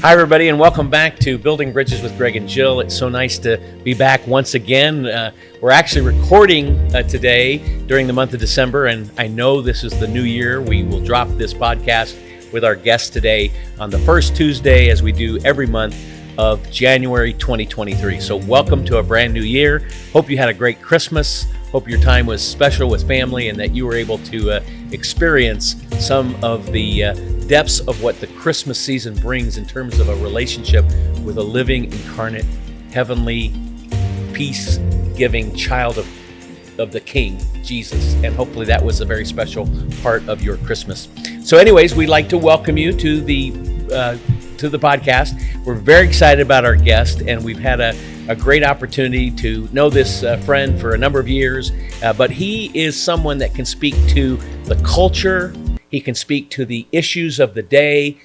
Hi, everybody, and welcome back to Building Bridges with Greg and Jill. It's so nice to be back once again. We're actually recording today during the month of December, and I know this is the new year. We will drop this podcast with our guest today on the first Tuesday, as we do every month of January 2023. So welcome to a brand new year. Hope you had a great Christmas. Hope your time was special with family and that you were able to experience some of the depths of what the Christmas season brings in terms of a relationship with a living, incarnate, heavenly, peace-giving child of the King, Jesus. And hopefully that was a very special part of your Christmas. So anyways, we'd like to welcome you to the podcast. We're very excited about our guest, and we've had a great opportunity to know this friend for a number of years, but he is someone that can speak to the culture. He can speak to the issues of the day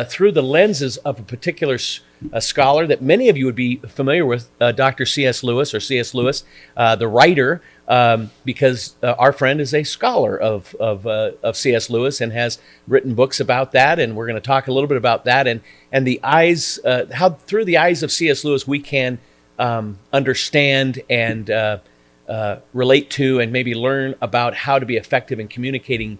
through the lenses of a particular scholar that many of you would be familiar with, Dr. C.S. Lewis, or C.S. Lewis, the writer, because our friend is a scholar of C.S. Lewis and has written books about that, and we're going to talk a little bit about that and the eyes, how through the eyes of C.S. Lewis we can understand and relate to and maybe learn about how to be effective in communicating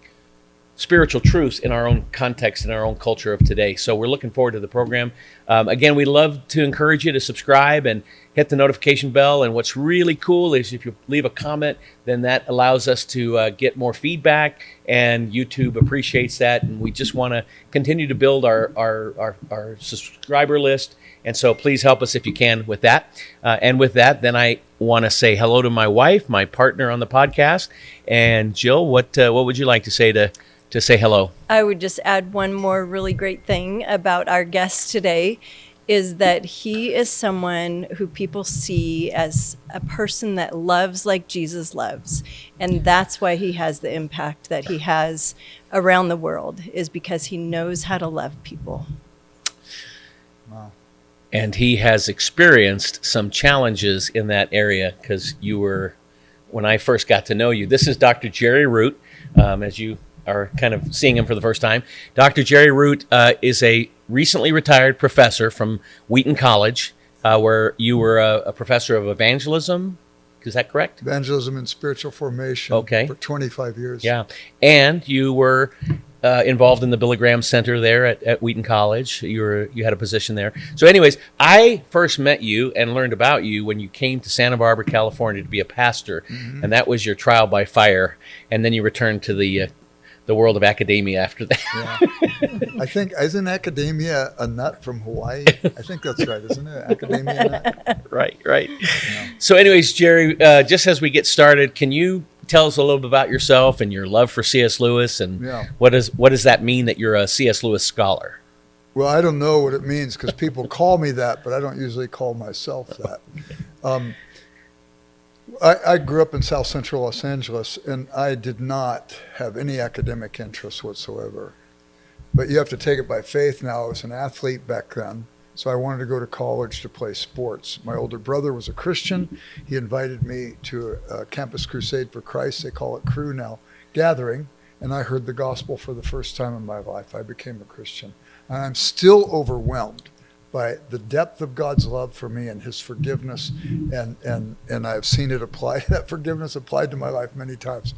spiritual truths in our own context, in our own culture of today. So we're looking forward to the program. Again, we'd love to encourage you to subscribe and hit the notification bell. And what's really cool is if you leave a comment, then that allows us to get more feedback, and YouTube appreciates that. And we just want to continue to build our subscriber list. And so please help us if you can with that. And with that, then I want to say hello to my wife, my partner on the podcast. And Jill, what would you like to say to say hello? I would just add one more really great thing about our guest today is that he is someone who people see as a person that loves like Jesus loves. And that's why he has the impact that he has around the world, is because he knows how to love people. Wow. And he has experienced some challenges in that area, because you were, when I first got to know you, this is Dr. Jerry Root, as you are kind of seeing him for the first time. Dr. Jerry Root is a recently retired professor from Wheaton College, where you were a professor of evangelism. Is that correct? Evangelism and spiritual formation for 25 years. Yeah. And you were involved in the Billy Graham Center there at Wheaton College. You had a position there. So anyways, I first met you and learned about you when you came to Santa Barbara, California to be a pastor. Mm-hmm. And that was your trial by fire. And then you returned to the world of academia after that. Yeah. I think, isn't academia a nut from Hawaii? I think that's right, isn't it? Academia nut? Right. Yeah. So anyways, Jerry, just as we get started, can you tell us a little bit about yourself and your love for C.S. Lewis, and what does that mean that you're a C.S. Lewis scholar? Well, I don't know what it means, because people call me that, but I don't usually call myself that. I grew up in South Central Los Angeles, and I did not have any academic interest whatsoever. But you have to take it by faith now. I was an athlete back then, so I wanted to go to college to play sports. My older brother was a Christian. He invited me to a Campus Crusade for Christ, they call it Cru now, gathering, and I heard the gospel for the first time in my life. I became a Christian. And I'm still overwhelmed by the depth of God's love for me and his forgiveness, and I've seen it applied, that forgiveness applied to my life many times.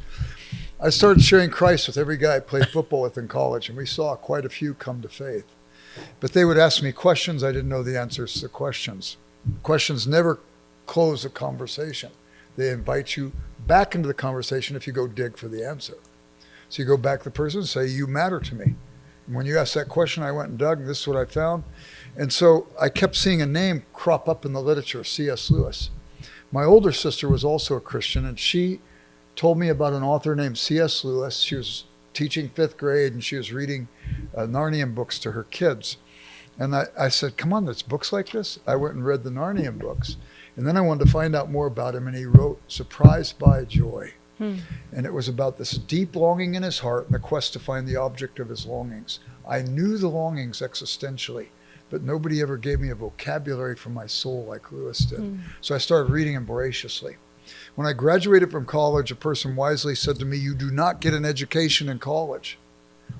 I started sharing Christ with every guy I played football with in college, and we saw quite a few come to faith. But they would ask me questions, I didn't know the answers to the questions. Questions never close a conversation. They invite you back into the conversation if you go dig for the answer. So you go back to the person and say, you matter to me. And when you asked that question, I went and dug, and this is what I found. And so I kept seeing a name crop up in the literature, C.S. Lewis. My older sister was also a Christian, and she told me about an author named C.S. Lewis. She was teaching 5th grade, and she was reading Narnian books to her kids. And I said, come on, there's books like this? I went and read the Narnian books. And then I wanted to find out more about him, and he wrote Surprised by Joy. And it was about this deep longing in his heart and the quest to find the object of his longings. I knew the longings existentially, but nobody ever gave me a vocabulary for my soul like Lewis did. So I started reading him voraciously. When I graduated from college, a person wisely said to me, you do not get an education in college.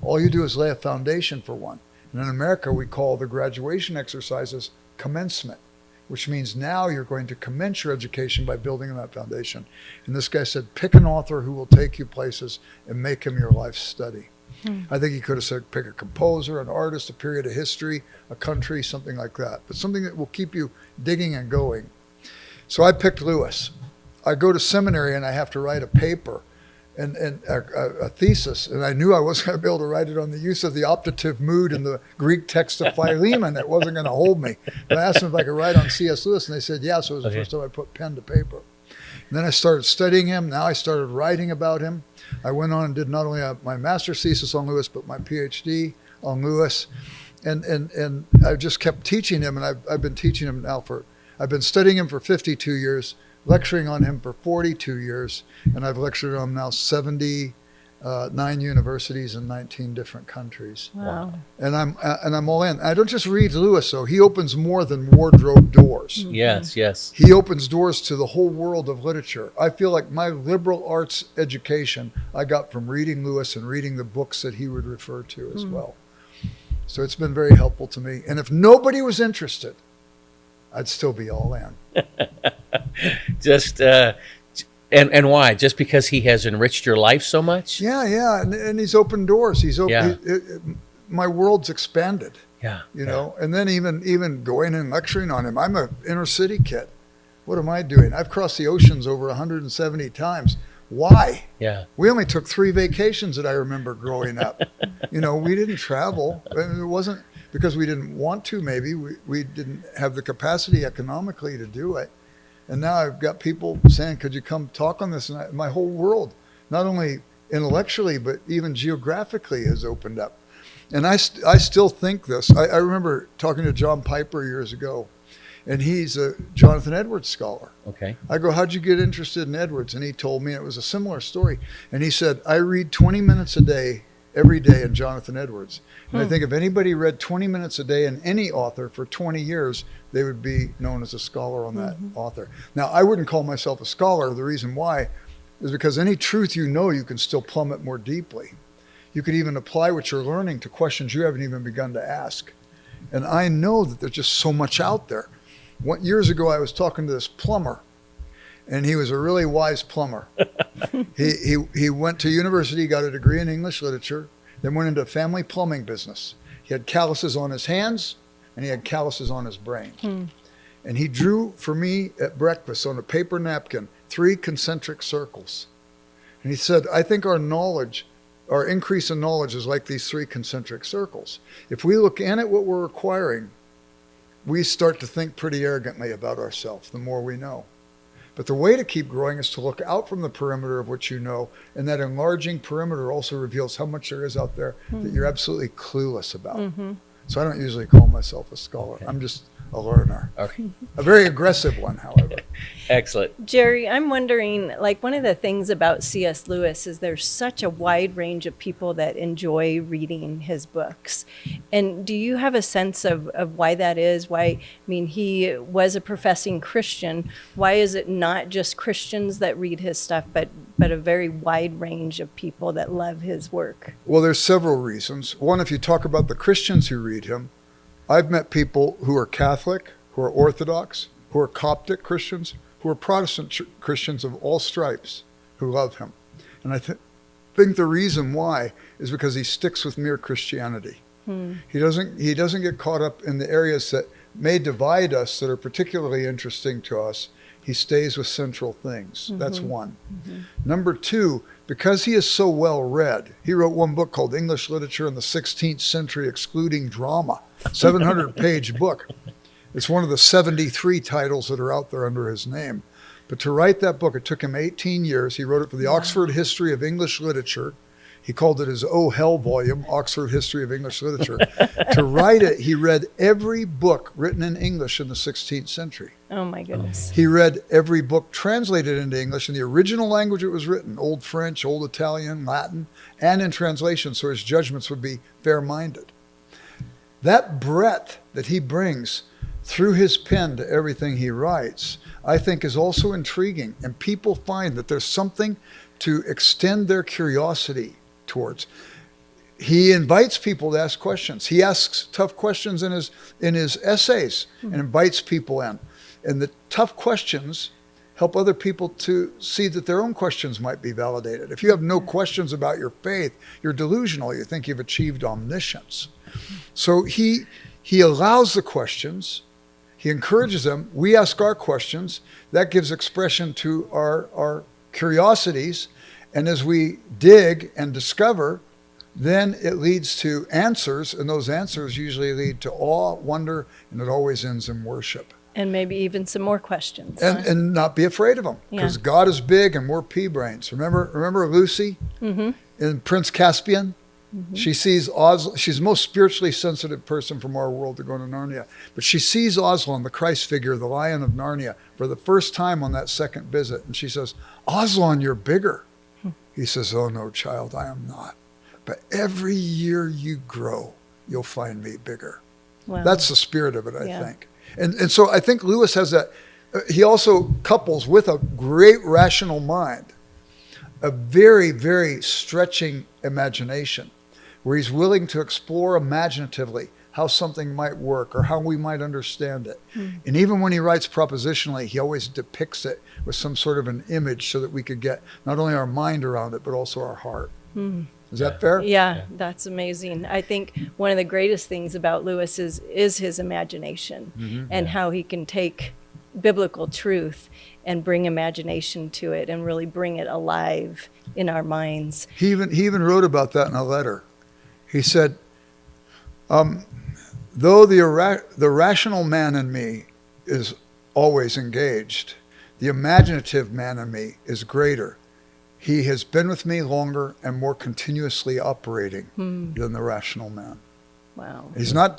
All you do is lay a foundation for one. And in America, we call the graduation exercises commencement, which means now you're going to commence your education by building on that foundation. And this guy said, pick an author who will take you places and make him your life study. I think he could have said, pick a composer, an artist, a period of history, a country, something like that. But something that will keep you digging and going. So I picked Lewis. I go to seminary and I have to write a paper and a thesis. And I knew I wasn't going to be able to write it on the use of the optative mood in the Greek text of Philemon. It wasn't going to hold me. But I asked them if I could write on C.S. Lewis, and they said, yeah. So it was the first time I put pen to paper. And then I started studying him. Now I started writing about him. I went on and did not only my master's thesis on Lewis, but my PhD on Lewis. And I just kept teaching him, and I've been teaching him now I've been studying him for 52 years, lecturing on him for 42 years, and I've lectured on him now 79 universities in 19 different countries. Wow. And I'm all in. I don't just read Lewis, though. He opens more than wardrobe doors. Yes, yes. He opens doors to the whole world of literature. I feel like my liberal arts education I got from reading Lewis and reading the books that he would refer to as well. So it's been very helpful to me. And if nobody was interested, I'd still be all in. Just and why? Just because he has enriched your life so much? Yeah, and he's opened doors. He's opened. My world's expanded. Yeah, you know. And then even going and lecturing on him. I'm an inner city kid. What am I doing? I've crossed the oceans over 170 times. Why? Yeah. We only took 3 vacations that I remember growing up. You know, we didn't travel. And it wasn't because we didn't want to. Maybe we didn't have the capacity economically to do it. And now I've got people saying, could you come talk on this? And my whole world, not only intellectually, but even geographically has opened up. And I still think this. I remember talking to John Piper years ago, and he's a Jonathan Edwards scholar. Okay. I go, how'd you get interested in Edwards? And he told me, it was a similar story. And he said, I read 20 minutes a day, every day in Jonathan Edwards. And I think if anybody read 20 minutes a day in any author for 20 years, they would be known as a scholar on that author. Now, I wouldn't call myself a scholar. The reason why is because any truth you know, you can still plumb it more deeply. You could even apply what you're learning to questions you haven't even begun to ask. And I know that there's just so much out there. Years ago, I was talking to this plumber, and he was a really wise plumber. He went to university, got a degree in English literature, then went into a family plumbing business. He had calluses on his hands, and he had calluses on his brain. And he drew for me at breakfast on a paper napkin 3 concentric circles. And he said, I think our increase in knowledge is like these 3 concentric circles. If we look in at what we're acquiring, we start to think pretty arrogantly about ourselves the more we know. But the way to keep growing is to look out from the perimeter of what you know, and that enlarging perimeter also reveals how much there is out there that you're absolutely clueless about. So I don't usually call myself a scholar. I'm just a learner. Okay. A very aggressive one, however. Excellent. Jerry, I'm wondering, like, one of the things about C.S. Lewis is there's such a wide range of people that enjoy reading his books. And do you have a sense of why that is? He was a professing Christian. Why is it not just Christians that read his stuff, but a very wide range of people that love his work? Well, there's several reasons. One, if you talk about the Christians who read him, I've met people who are Catholic, who are Orthodox, who are Coptic Christians, who are Protestant Christians of all stripes who love him. And I think the reason why is because he sticks with mere Christianity. He doesn't get caught up in the areas that may divide us that are particularly interesting to us. He stays with central things. That's one. Number 2, because he is so well read, he wrote one book called English Literature in the 16th Century Excluding Drama, 700-page book. It's one of the 73 titles that are out there under his name. But to write that book, it took him 18 years. He wrote it for the Oxford History of English Literature. He called it his Oh Hell volume, Oxford History of English Literature. To write it, he read every book written in English in the 16th century. Oh, my goodness. He read every book translated into English in the original language it was written, Old French, Old Italian, Latin, and in translation, so his judgments would be fair-minded. That breadth that he brings through his pen to everything he writes, I think is also intriguing. And people find that there's something to extend their curiosity towards. he invites people to ask questions. He asks tough questions in his essays and invites people in. And the tough questions help other people to see that their own questions might be validated. If you have no questions about your faith, you're delusional. You think you've achieved omniscience. So he allows the questions. He encourages them. We ask our questions. That gives expression to our curiosities. And as we dig and discover, then it leads to answers. And those answers usually lead to awe, wonder, and it always ends in worship. And maybe even some more questions. And not be afraid of them, because God is big and we're pea brains. Remember Lucy in Prince Caspian? She sees Aslan. She's the most spiritually sensitive person from our world to go to Narnia. But she sees Aslan, the Christ figure, the Lion of Narnia, for the first time on that second visit. And she says, Aslan, you're bigger. He says, oh no, child, I am not. But every year you grow, you'll find me bigger. Wow. That's the spirit of it, I think. And so I think Lewis has that. He also couples with a great rational mind, a very, very stretching imagination, where he's willing to explore imaginatively how something might work or how we might understand it. And even when he writes propositionally, he always depicts it with some sort of an image so that we could get not only our mind around it, but also our heart. Is that fair? Yeah, that's amazing. I think one of the greatest things about Lewis is his imagination and how he can take biblical truth and bring imagination to it and really bring it alive in our minds. He even wrote about that in a letter. He said, though the rational man in me is always engaged, the imaginative man in me is greater. He has been with me longer and more continuously operating than the rational man. Wow. He's not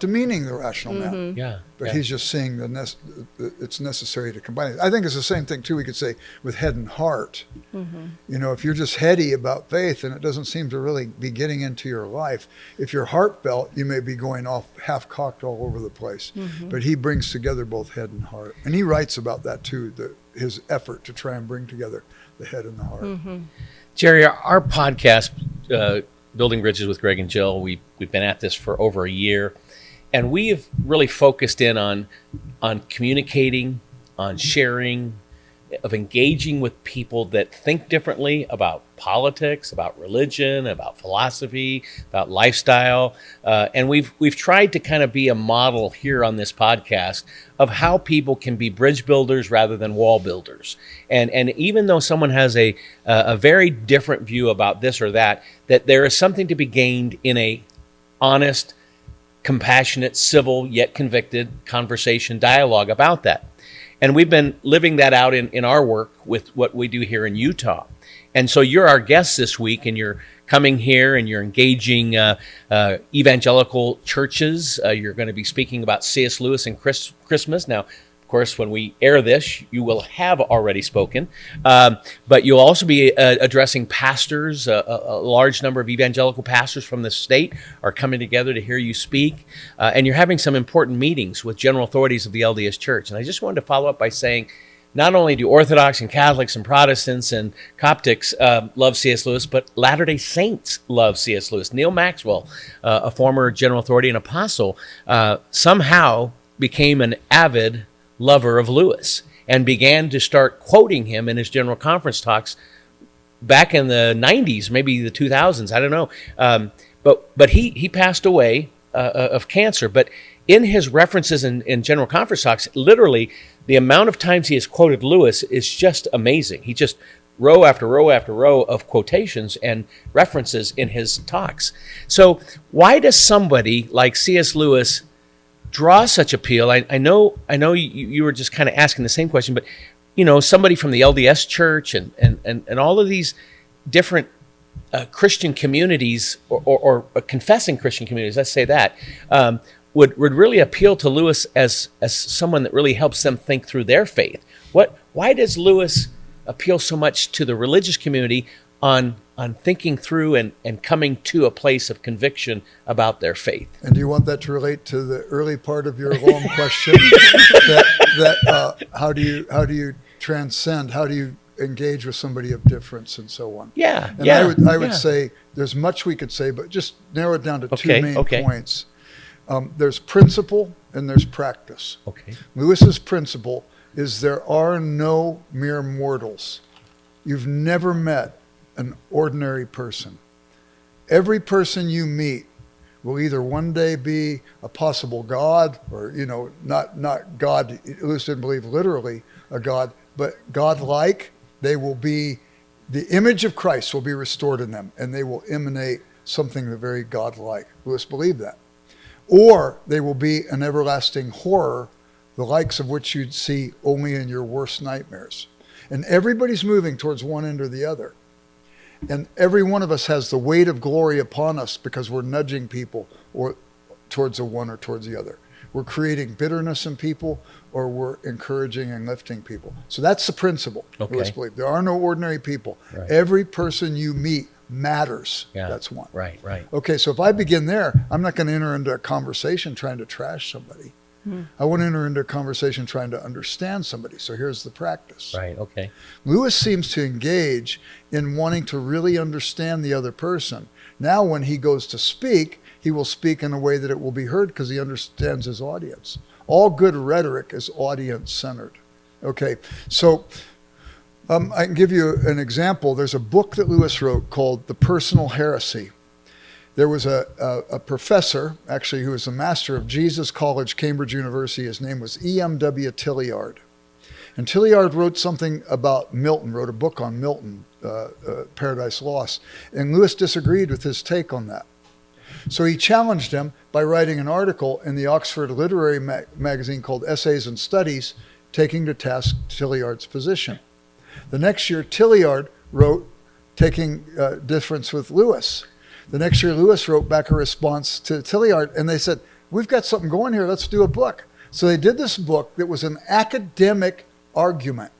demeaning the rational man. Yeah. But he's just seeing it's necessary to combine it. I think it's the same thing, too, we could say with head and heart. You know, if you're just heady about faith and it doesn't seem to really be getting into your life, if you're heartfelt, you may be going off half-cocked all over the place. But he brings together both head and heart. And he writes about that, too, his effort to try and bring together the head and the heart. Jerry, our podcast, Building Bridges with Greg and Jill, we've been at this for over a year, and we have really focused in on communicating, on sharing, of engaging with people that think differently about politics, about religion, about philosophy, about lifestyle, and we've tried to kind of be a model here on this podcast of how people can be bridge builders rather than wall builders. And even though someone has a very different view about this or that there is something to be gained in a honest, compassionate, civil, yet convicted conversation, dialogue about that. And we've been living that out in our work with what we do here in Utah. And so you're our guest this week, and you're coming here and you're engaging evangelical churches. You're going to be speaking about C.S. Lewis and Christmas. Now, of course, when we air this, you will have already spoken. But you'll also be addressing pastors. A large number of evangelical pastors from the state are coming together to hear you speak. And you're having some important meetings with general authorities of the LDS Church. And I just wanted to follow up by saying, not only do Orthodox and Catholics and Protestants and Coptics love C.S. Lewis, but Latter-day Saints love C.S. Lewis. Neil Maxwell, a former general authority and apostle, somehow became an avid lover of Lewis and began to start quoting him in his general conference talks back in the 90s, maybe the 2000s, I don't know. But he passed away of cancer. But in his references in general conference talks, literally the amount of times he has quoted Lewis is just amazing. He just row after row after row of quotations and references in his talks. So why does somebody like C.S. Lewis draw such appeal? I know you were just kind of asking the same question, but you know, somebody from the LDS Church and all of these different Christian communities or confessing Christian communities, let's say that, would really appeal to Lewis as someone that really helps them think through their faith. Why does Lewis appeal so much to the religious community on thinking through and coming to a place of conviction about their faith? And do you want that to relate to the early part of your long question? How do you transcend? How do you engage with somebody of difference and so on. Yeah, And yeah. I would yeah. say there's much we could say, but just narrow it down to Okay, two main okay. points. There's principle and there's practice. Okay. Lewis's principle is there are no mere mortals. You've never met an ordinary person. Every person you meet will either one day be a possible God or, not God. Lewis didn't believe literally a God, but God-like. They will be, the image of Christ will be restored in them, and they will emanate something that very God-like. Lewis believed that. Or they will be an everlasting horror, the likes of which you'd see only in your worst nightmares. And everybody's moving towards one end or the other. And every one of us has the weight of glory upon us because we're nudging people or towards the one or towards the other. We're creating bitterness in people or we're encouraging and lifting people. So that's the principle. Okay. Lewis believed. There are no ordinary people. Right. Every person you meet matters. Yeah. That's one. Right, right. Okay, so if I begin there, I'm not going to enter into a conversation trying to trash somebody. I want to enter into a conversation trying to understand somebody. So here's the practice. Right, okay. Lewis seems to engage in wanting to really understand the other person. Now when he goes to speak, he will speak in a way that it will be heard because he understands his audience. All good rhetoric is audience-centered. Okay, so I can give you an example. There's a book that Lewis wrote called The Personal Heresy. There was a professor, actually, who was the master of Jesus College, Cambridge University. His name was E.M.W. Tilliard. And Tilliard wrote something about Milton, wrote a book on Milton, Paradise Lost. And Lewis disagreed with his take on that. So he challenged him by writing an article in the Oxford Literary magazine called Essays and Studies, taking to task Tilliard's position. The next year, Tilliard wrote, taking difference with Lewis. The next year, Lewis wrote back a response to Tilliard, and they said, we've got something going here, let's do a book. So they did this book that was an academic argument.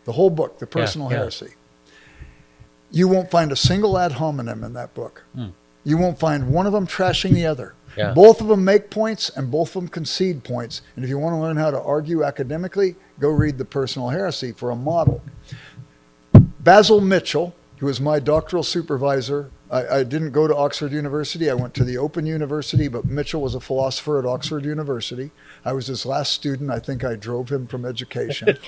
The whole book, The Personal Heresy. You won't find a single ad hominem in that book. You won't find one of them trashing the other. Yeah. Both of them make points and both of them concede points. And if you want to learn how to argue academically, go read The Personal Heresy for a model. Basil Mitchell, who was my doctoral supervisor, I didn't go to Oxford University. I went to the Open University, but Mitchell was a philosopher at Oxford University. I was his last student. I think I drove him from education.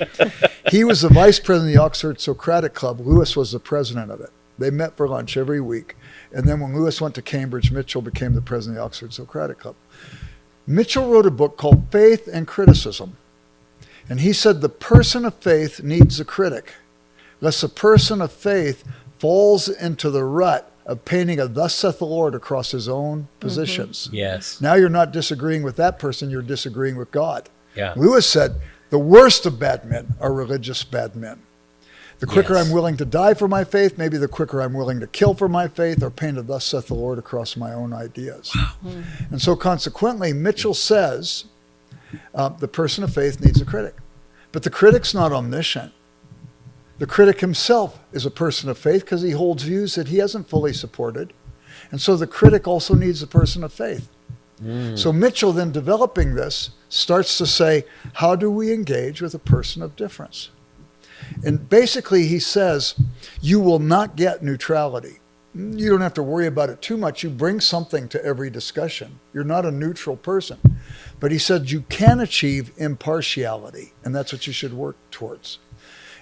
He was the vice president of the Oxford Socratic Club. Lewis was the president of it. They met for lunch every week. And then when Lewis went to Cambridge, Mitchell became the president of the Oxford Socratic Club. Mitchell wrote a book called Faith and Criticism. And he said the person of faith needs a critic, lest the person of faith falls into the rut of painting a thus saith the Lord across his own positions. Yes. Now you're not disagreeing with that person, you're disagreeing with God. Yeah. Lewis said, the worst of bad men are religious bad men. The quicker Yes. I'm willing to die for my faith, maybe the quicker I'm willing to kill for my faith or paint a thus saith the Lord across my own ideas. And so consequently, Mitchell says the person of faith needs a critic. But the critic's not omniscient. The critic himself is a person of faith because he holds views that he hasn't fully supported. And so the critic also needs a person of faith. So Mitchell, then developing this, starts to say, how do we engage with a person of difference? And basically he says, you will not get neutrality. You don't have to worry about it too much. You bring something to every discussion. You're not a neutral person. But he said you can achieve impartiality, and that's what you should work towards.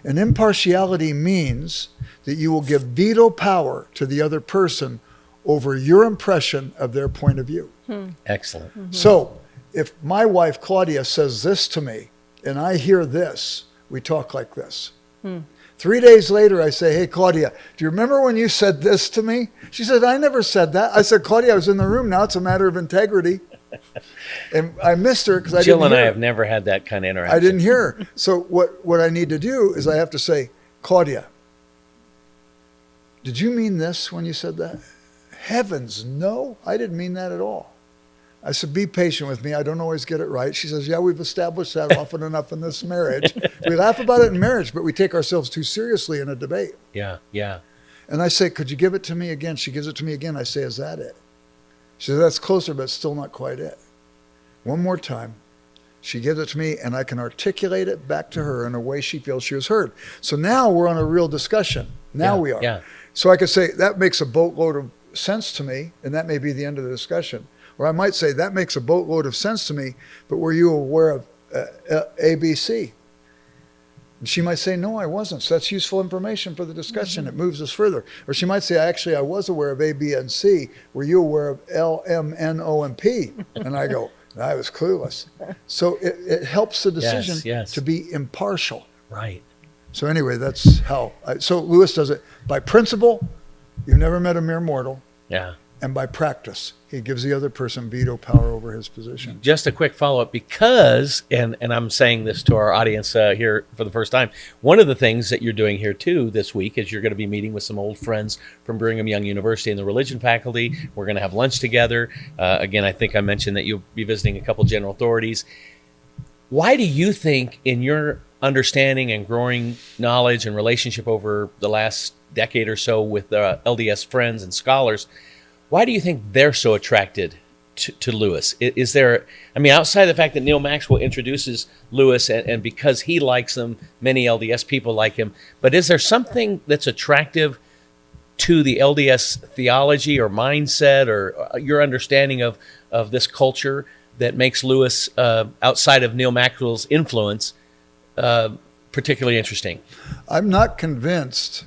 And impartiality means that you will give veto power to the other person over your impression of their point of view. Excellent. So if my wife, Claudia, says this to me, and I hear this, we talk like this. 3 days later, I say, hey, Claudia, do you remember when you said this to me? She said, I never said that. I said, Claudia, I was in the room. Now it's a matter of integrity. And I missed her because I didn't Jill and hear I her. have never had that kind of interaction. I didn't hear her. So what I need to do is I have to say, Claudia, did you mean this when you said that? Heavens, no, I didn't mean that at all. I said, be patient with me. I don't always get it right. She says, yeah, we've established that often enough in this marriage. We laugh about it in marriage, but we take ourselves too seriously in a debate. Yeah, yeah. And I say, could you give it to me again? She gives it to me again. I say, is that it? She says, that's closer, but it's still not quite it. One more time. She gives it to me, and I can articulate it back to her in a way she feels she was heard. So now we're on a real discussion. Now we are. Yeah. So I could say, that makes a boatload of sense to me, and that may be the end of the discussion. Or I might say, that makes a boatload of sense to me, but were you aware of A, B, C? And she might say, no, I wasn't. So that's useful information for the discussion. It moves us further. Or she might say, actually, I was aware of A, B, and C. Were you aware of L, M, N, O, and P? And I go, I was clueless. So it helps the decision Yes. to be impartial. Right. So anyway, that's how. So Lewis does it by principle. You've never met a mere mortal. Yeah. And by practice, he gives the other person veto power over his position. Just a quick follow-up, because, and I'm saying this to our audience here for the first time, one of the things that you're doing here too this week is you're going to be meeting with some old friends from Brigham Young University in the religion faculty. We're going to have lunch together. Again, I think I mentioned that you'll be visiting a couple general authorities. Why do you think, in your understanding and growing knowledge and relationship over the last decade or so with LDS friends and scholars, why do you think they're so attracted to Lewis? Is there, I mean, outside the fact that Neil Maxwell introduces Lewis and because he likes him, many LDS people like him, but is there something that's attractive to the LDS theology or mindset or your understanding of this culture that makes Lewis, outside of Neil Maxwell's influence, particularly interesting? I'm not convinced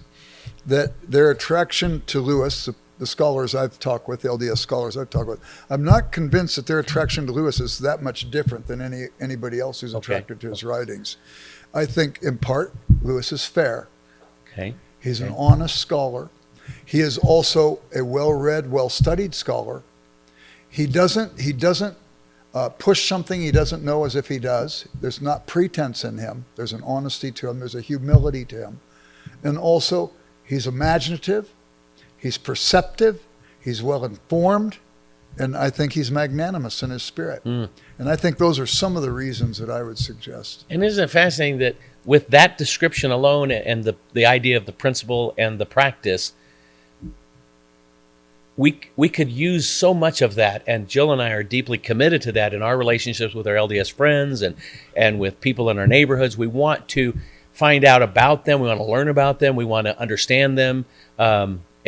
that their attraction to Lewis, the scholars I've talked with, the LDS scholars I've talked with, I'm not convinced that their attraction to Lewis is that much different than anybody else who's attracted to his writings. I think, in part, Lewis is fair. Okay. He's an honest scholar. He is also a well-read, well-studied scholar. He doesn't push something he doesn't know as if he does. There's not pretense in him. There's an honesty to him. There's a humility to him. And also, he's imaginative. He's perceptive, he's well-informed, and I think he's magnanimous in his spirit. And I think those are some of the reasons that I would suggest. And isn't it fascinating that with that description alone and the idea of the principle and the practice, we could use so much of that, and Jill and I are deeply committed to that in our relationships with our LDS friends and with people in our neighborhoods. We want to find out about them, we want to learn about them, we want to understand them,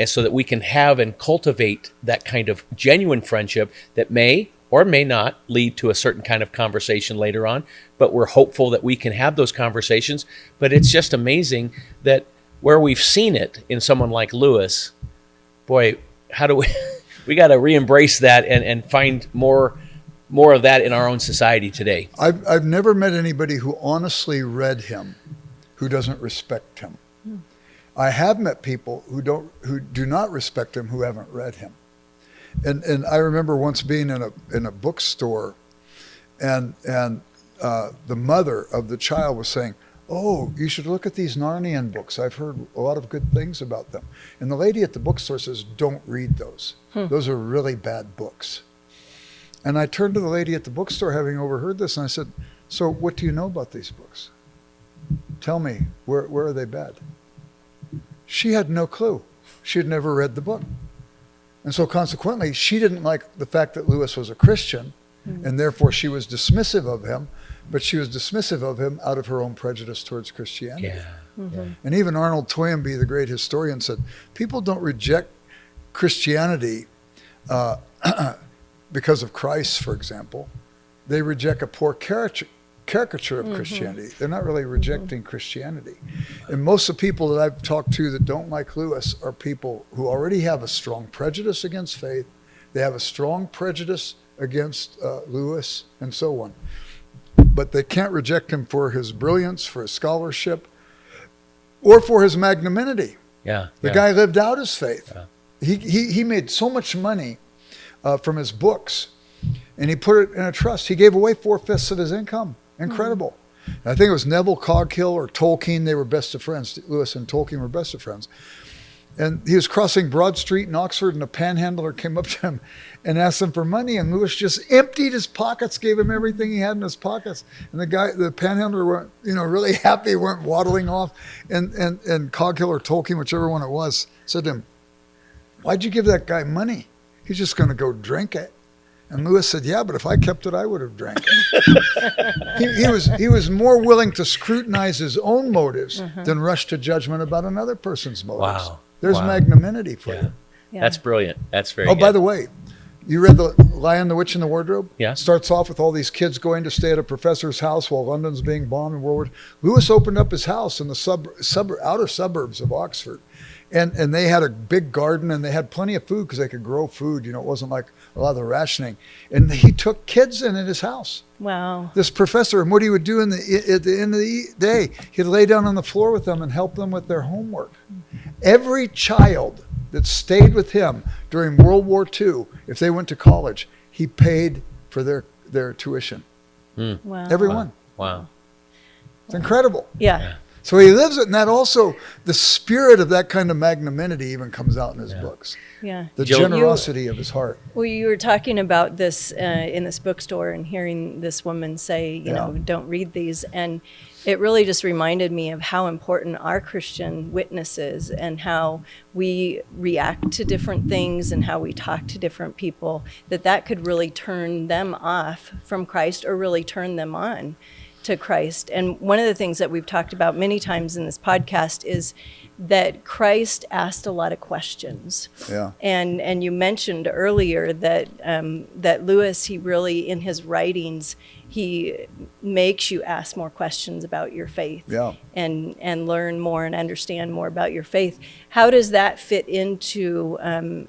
and so that we can have and cultivate that kind of genuine friendship that may or may not lead to a certain kind of conversation later on. But we're hopeful that we can have those conversations. But it's just amazing that where we've seen it in someone like Lewis, boy, how do we got to re-embrace that and find more of that in our own society today. I've never met anybody who honestly read him who doesn't respect him. I have met people who do not respect him, who haven't read him. And I remember once being in a bookstore, and the mother of the child was saying, "Oh, you should look at these Narnian books. I've heard a lot of good things about them." And the lady at the bookstore says, "Don't read those. Those are really bad books." And I turned to the lady at the bookstore, having overheard this, and I said, "So what do you know about these books? Tell me, where are they bad?" She had no clue. She had never read the book. And so consequently, she didn't like the fact that Lewis was a Christian, and therefore she was dismissive of him, but she was dismissive of him out of her own prejudice towards Christianity. Yeah. And even Arnold Toynbee, the great historian, said, people don't reject Christianity because of Christ, for example. They reject a poor caricature of Christianity. They're not really rejecting Christianity. And most of the people that I've talked to that don't like Lewis are people who already have a strong prejudice against faith. They have a strong prejudice against Lewis and so on. But they can't reject him for his brilliance, for his scholarship, or for his magnanimity. The guy lived out his faith. He made so much money from his books, and he put it in a trust. He gave away 4/5 of his income. Incredible. I think it was Neville Coghill or Tolkien. They were best of friends. Lewis and Tolkien were best of friends. And he was crossing Broad Street in Oxford, and a panhandler came up to him and asked him for money. And Lewis just emptied his pockets, gave him everything he had in his pockets. And the panhandler went, really happy, went waddling off. And Coghill or Tolkien, whichever one it was, said to him, "Why'd you give that guy money? He's just going to go drink it." And Lewis said, yeah, but if I kept it, I would have drank it. he was more willing to scrutinize his own motives than rush to judgment about another person's motives. Wow. There's Wow. magnanimity for Yeah. you. Yeah. That's brilliant. That's very Oh, good. by the way, you read The Lion, the Witch, and the Wardrobe? Yeah. Starts off with all these kids going to stay at a professor's house while London's being bombed in World War II. Lewis opened up his house in the outer suburbs of Oxford. And they had a big garden, and they had plenty of food because they could grow food. You know, it wasn't like a lot of the rationing. And he took kids in at his house. Wow. This professor, and what he would do at the end of the day, he'd lay down on the floor with them and help them with their homework. Every child that stayed with him during World War II, if they went to college, he paid for their tuition. Wow. Everyone. Wow. It's incredible. Yeah. So he lives it, and that also, the spirit of that kind of magnanimity even comes out in his books. Yeah. The Jill, generosity of his heart. Well, you were talking about this in this bookstore and hearing this woman say, you know, don't read these. And it really just reminded me of how important our Christian witness is and how we react to different things and how we talk to different people, that could really turn them off from Christ or really turn them on to Christ. And one of the things that we've talked about many times in this podcast is that Christ asked a lot of questions. Yeah. And you mentioned earlier that that Lewis, he really, in his writings, he makes you ask more questions about your faith. Yeah. And learn more and understand more about your faith. How does that fit into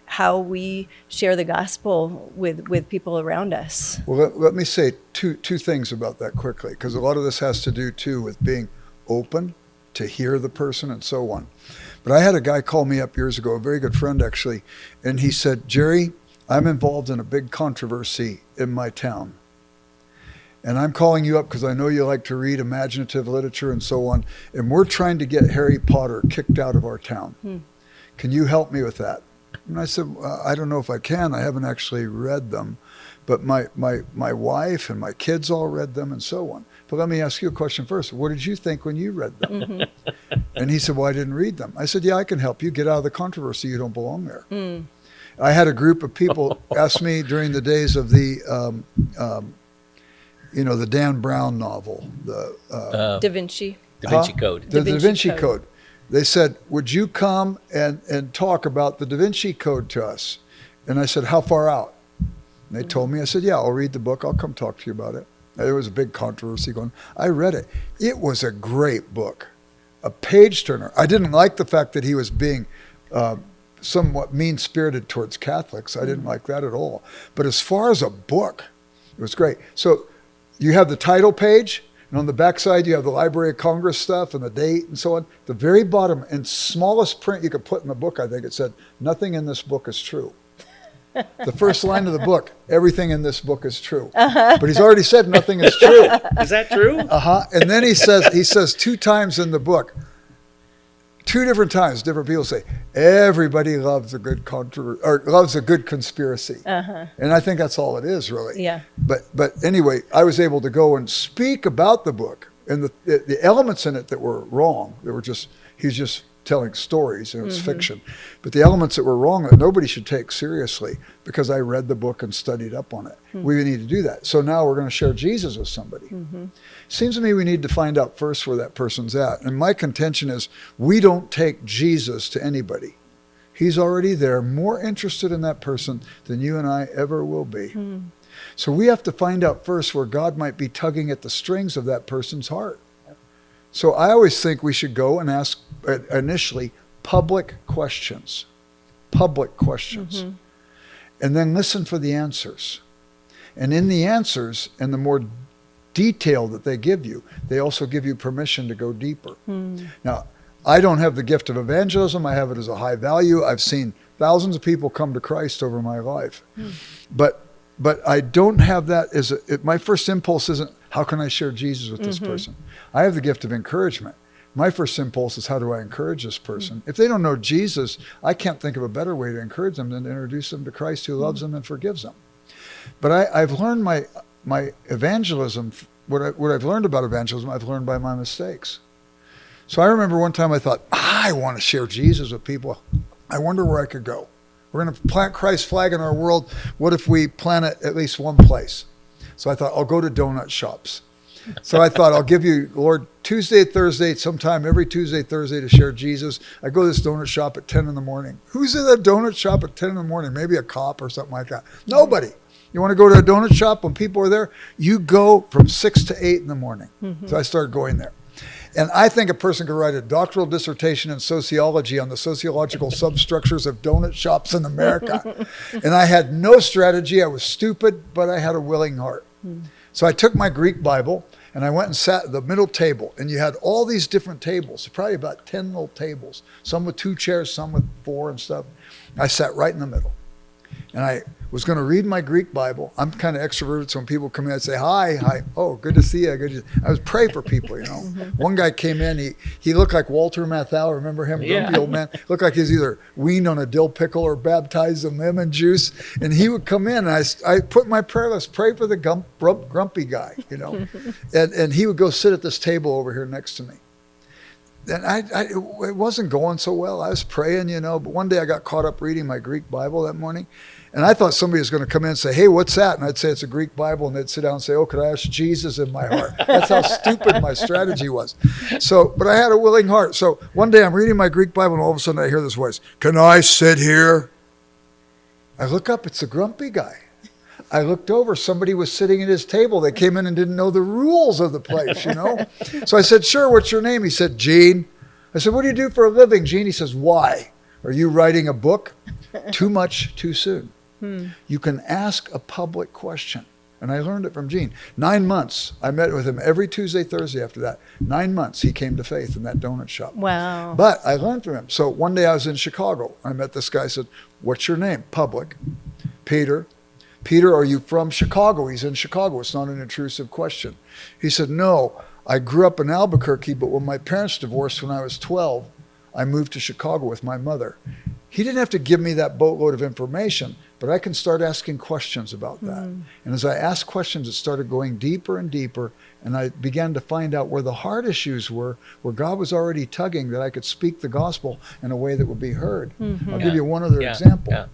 how we share the gospel with people around us? Well, let me say two things about that quickly, because a lot of this has to do, too, with being open to hear the person and so on. But I had a guy call me up years ago, a very good friend, actually, and he said, Jerry, I'm involved in a big controversy in my town. And I'm calling you up because I know you like to read imaginative literature and so on. And we're trying to get Harry Potter kicked out of our town. Can you help me with that? And I said, I don't know if I can. I haven't actually read them. But my wife and my kids all read them and so on. But let me ask you a question first. What did you think when you read them? And he said, well, I didn't read them. I said, yeah, I can help you get out of the controversy. You don't belong there. I had a group of people ask me during the days of the the Dan Brown novel, the Da Vinci. Da Vinci Code. The Da Da Vinci Vinci Code. Code. They said, would you come and talk about the Da Vinci Code to us? And I said, how far out? And they told me. I said, yeah, I'll read the book. I'll come talk to you about it. There was a big controversy going. I read it. It was a great book, a page turner. I didn't like the fact that he was being somewhat mean-spirited towards Catholics. I didn't like that at all. But as far as a book, it was great. So you have the title page, and on the backside you have the Library of Congress stuff and the date and so on. The very bottom, in smallest print you could put in the book, I think it said, nothing in this book is true. The first line of the book, everything in this book is true. But he's already said nothing is true. Is that true? And then he says 2 times in the book, 2 different times, different people say, everybody loves a good loves a good conspiracy. And I think that's all it is, really. Yeah. But anyway, I was able to go and speak about the book and the elements in it that were wrong. He's just telling stories, and it's fiction. But the elements that were wrong that nobody should take seriously, because I read the book and studied up on it. We need to do that. So now we're going to share Jesus with somebody. Seems to me we need to find out first where that person's at. And my contention is we don't take Jesus to anybody. He's already there, more interested in that person than you and I ever will be. So we have to find out first where God might be tugging at the strings of that person's heart. So I always think we should go and ask initially public questions. And then listen for the answers. And in the answers and the more detail that they give you, they also give you permission to go deeper. Now, I don't have the gift of evangelism. I have it as a high value. I've seen thousands of people come to Christ over my life. But I don't have that as my first impulse isn't, how can I share Jesus with this person? I have the gift of encouragement. My first impulse is, how do I encourage this person? If they don't know Jesus, I can't think of a better way to encourage them than to introduce them to Christ, who loves them and forgives them. But I've learned my evangelism, what I've learned about evangelism, I've learned by my mistakes. So I remember one time I thought, I want to share Jesus with people. I wonder where I could go. We're going to plant Christ's flag in our world. What if we plant it at least one place? So I thought, I'll go to donut shops. So I thought, I'll give you, Lord, Tuesday, Thursday, sometime every Tuesday, Thursday to share Jesus. I go to this donut shop at 10 in the morning. Who's in a donut shop at 10 in the morning? Maybe a cop or something like that. Nobody. You want to go to a donut shop when people are there? You go from 6 to 8 in the morning. So I started going there. And I think a person could write a doctoral dissertation in sociology on the sociological substructures of donut shops in America. And I had no strategy. I was stupid, but I had a willing heart. So I took my Greek Bible and I went and sat at the middle table. And you had all these different tables, probably about 10 little tables, some with 2 chairs, some with 4 and stuff. I sat right in the middle. And I was going to read my Greek Bible. I'm kind of extroverted, so when people come in, I'd say, hi. Oh, good to see you. I was pray for people, you know. One guy came in, he looked like Walter Matthau. Remember him? Yeah. Grumpy old man. Looked like he's either weaned on a dill pickle or baptized in lemon juice. And he would come in, and I put my prayer list, pray for the grumpy guy, you know. And he would go sit at this table over here next to me. And it wasn't going so well. I was praying, you know, but one day I got caught up reading my Greek Bible that morning. And I thought somebody was going to come in and say, hey, what's that? And I'd say, it's a Greek Bible. And they'd sit down and say, oh, could I ask Jesus in my heart? That's how stupid my strategy was. So, but I had a willing heart. So one day I'm reading my Greek Bible and all of a sudden I hear this voice, can I sit here? I look up, it's the grumpy guy. I looked over, somebody was sitting at his table. They came in and didn't know the rules of the place, you know? So I said, sure, what's your name? He said, Gene. I said, what do you do for a living, Gene? He says, why? Are you writing a book? Too much, too soon. You can ask a public question. And I learned it from Gene. 9 months. I met with him every Tuesday, Thursday after that. 9 months he came to faith in that donut shop. Wow. But I learned from him. So one day I was in Chicago. I met this guy. I said, what's your name? Public. Peter. Peter, are you from Chicago? He's in Chicago. It's not an intrusive question. He said, no, I grew up in Albuquerque, but when my parents divorced when I was 12, I moved to Chicago with my mother. He didn't have to give me that boatload of information, but I can start asking questions about that. And as I asked questions, it started going deeper and deeper, and I began to find out where the heart issues were, where God was already tugging that I could speak the gospel in a way that would be heard. I'll give you one other example.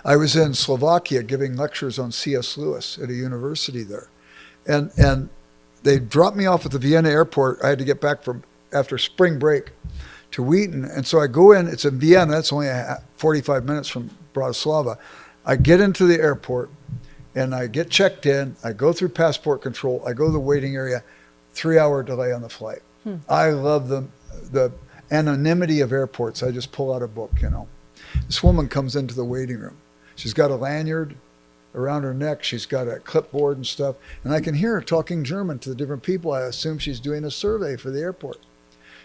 I was in Slovakia giving lectures on C.S. Lewis at a university there. And they dropped me off at the Vienna airport. I had to get back from after spring break to Wheaton. And so I go in, it's in Vienna, it's only 45 minutes from Bratislava. I get into the airport and I get checked in. I go through passport control. I go to the waiting area, 3-hour delay on the flight. I love the anonymity of airports. I just pull out a book, you know. This woman comes into the waiting room. She's got a lanyard around her neck. She's got a clipboard and stuff. And I can hear her talking German to the different people. I assume she's doing a survey for the airport.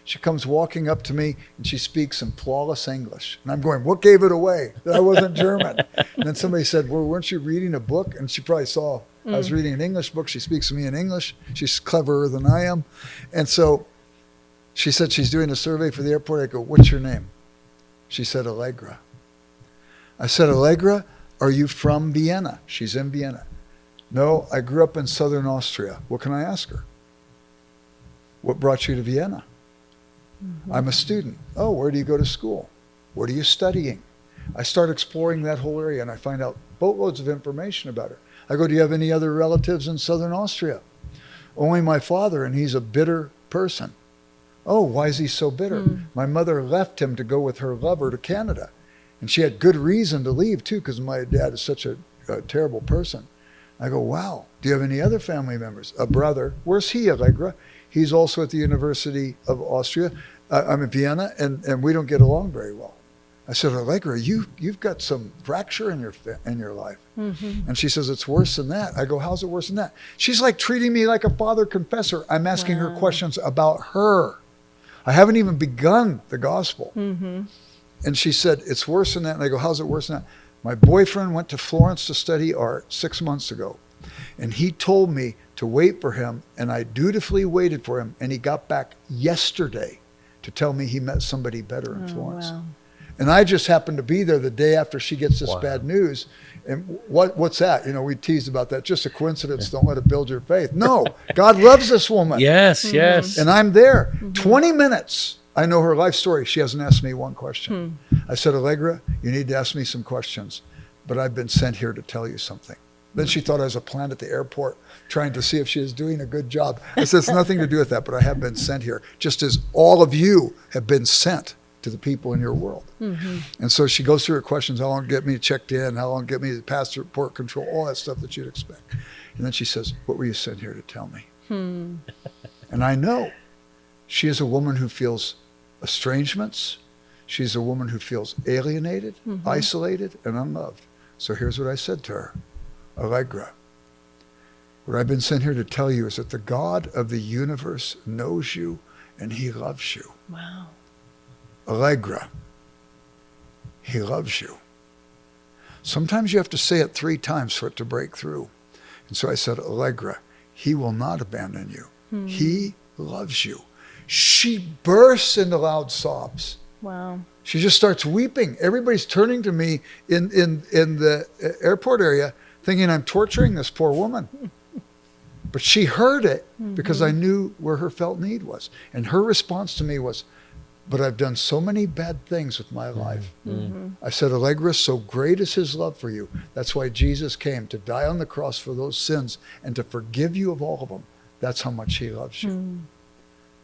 She comes walking up to me and she speaks in flawless English. And I'm going, what gave it away that I wasn't German? And then somebody said, well, weren't you reading a book? And she probably saw I was reading an English book. She speaks to me in English. She's cleverer than I am. And so she said she's doing a survey for the airport. I go, what's your name? She said, Allegra. I said, Allegra, are you from Vienna? She's in Vienna. No, I grew up in southern Austria. What can I ask her? What brought you to Vienna? I'm a student. Oh, where do you go to school? What are you studying? I start exploring that whole area and I find out boatloads of information about her. I go, do you have any other relatives in southern Austria? Only my father, and he's a bitter person. Oh, why is he so bitter? My mother left him to go with her lover to Canada. And she had good reason to leave too, because my dad is such a terrible person. I go, wow, do you have any other family members? A brother. Where's he, Allegra? He's also at the University of Austria. I'm in Vienna, and we don't get along very well. I said, Allegra, you've got some fracture in your life. And she says, it's worse than that. I go, how's it worse than that? She's like treating me like a father confessor. I'm asking her questions about her. I haven't even begun the gospel. And she said, it's worse than that. And I go, how's it worse than that? My boyfriend went to Florence to study art 6 months ago. And he told me to wait for him. And I dutifully waited for him. And he got back yesterday to tell me he met somebody better in Florence. Wow. And I just happened to be there the day after she gets this bad news. And what's that? You know, we teased about that. Just a coincidence. Don't let it build your faith. No, God loves this woman. Yes, yes. And I'm there. 20 minutes I know her life story. She hasn't asked me one question. I said, Allegra, you need to ask me some questions, but I've been sent here to tell you something. Then she thought I was a plant at the airport trying to see if she was doing a good job. I said, it's nothing to do with that, but I have been sent here, just as all of you have been sent to the people in your world. And so she goes through her questions, how long to get me checked in, how long to get me to passport control, all that stuff that you'd expect. And then she says, what were you sent here to tell me? And I know she is a woman who feels estrangements. She's a woman who feels alienated, isolated, and unloved. So here's what I said to her. Allegra, what I've been sent here to tell you is that the God of the universe knows you and he loves you. Wow. Allegra, he loves you. Sometimes you have to say it 3 times for it to break through. And so I said, Allegra, he will not abandon you. He loves you. She bursts into loud sobs. Wow. She just starts weeping. Everybody's turning to me in the airport area thinking I'm torturing this poor woman. But she heard it because I knew where her felt need was. And her response to me was, but I've done so many bad things with my life. I said, Allegra, so great is his love for you. That's why Jesus came to die on the cross for those sins and to forgive you of all of them. That's how much he loves you.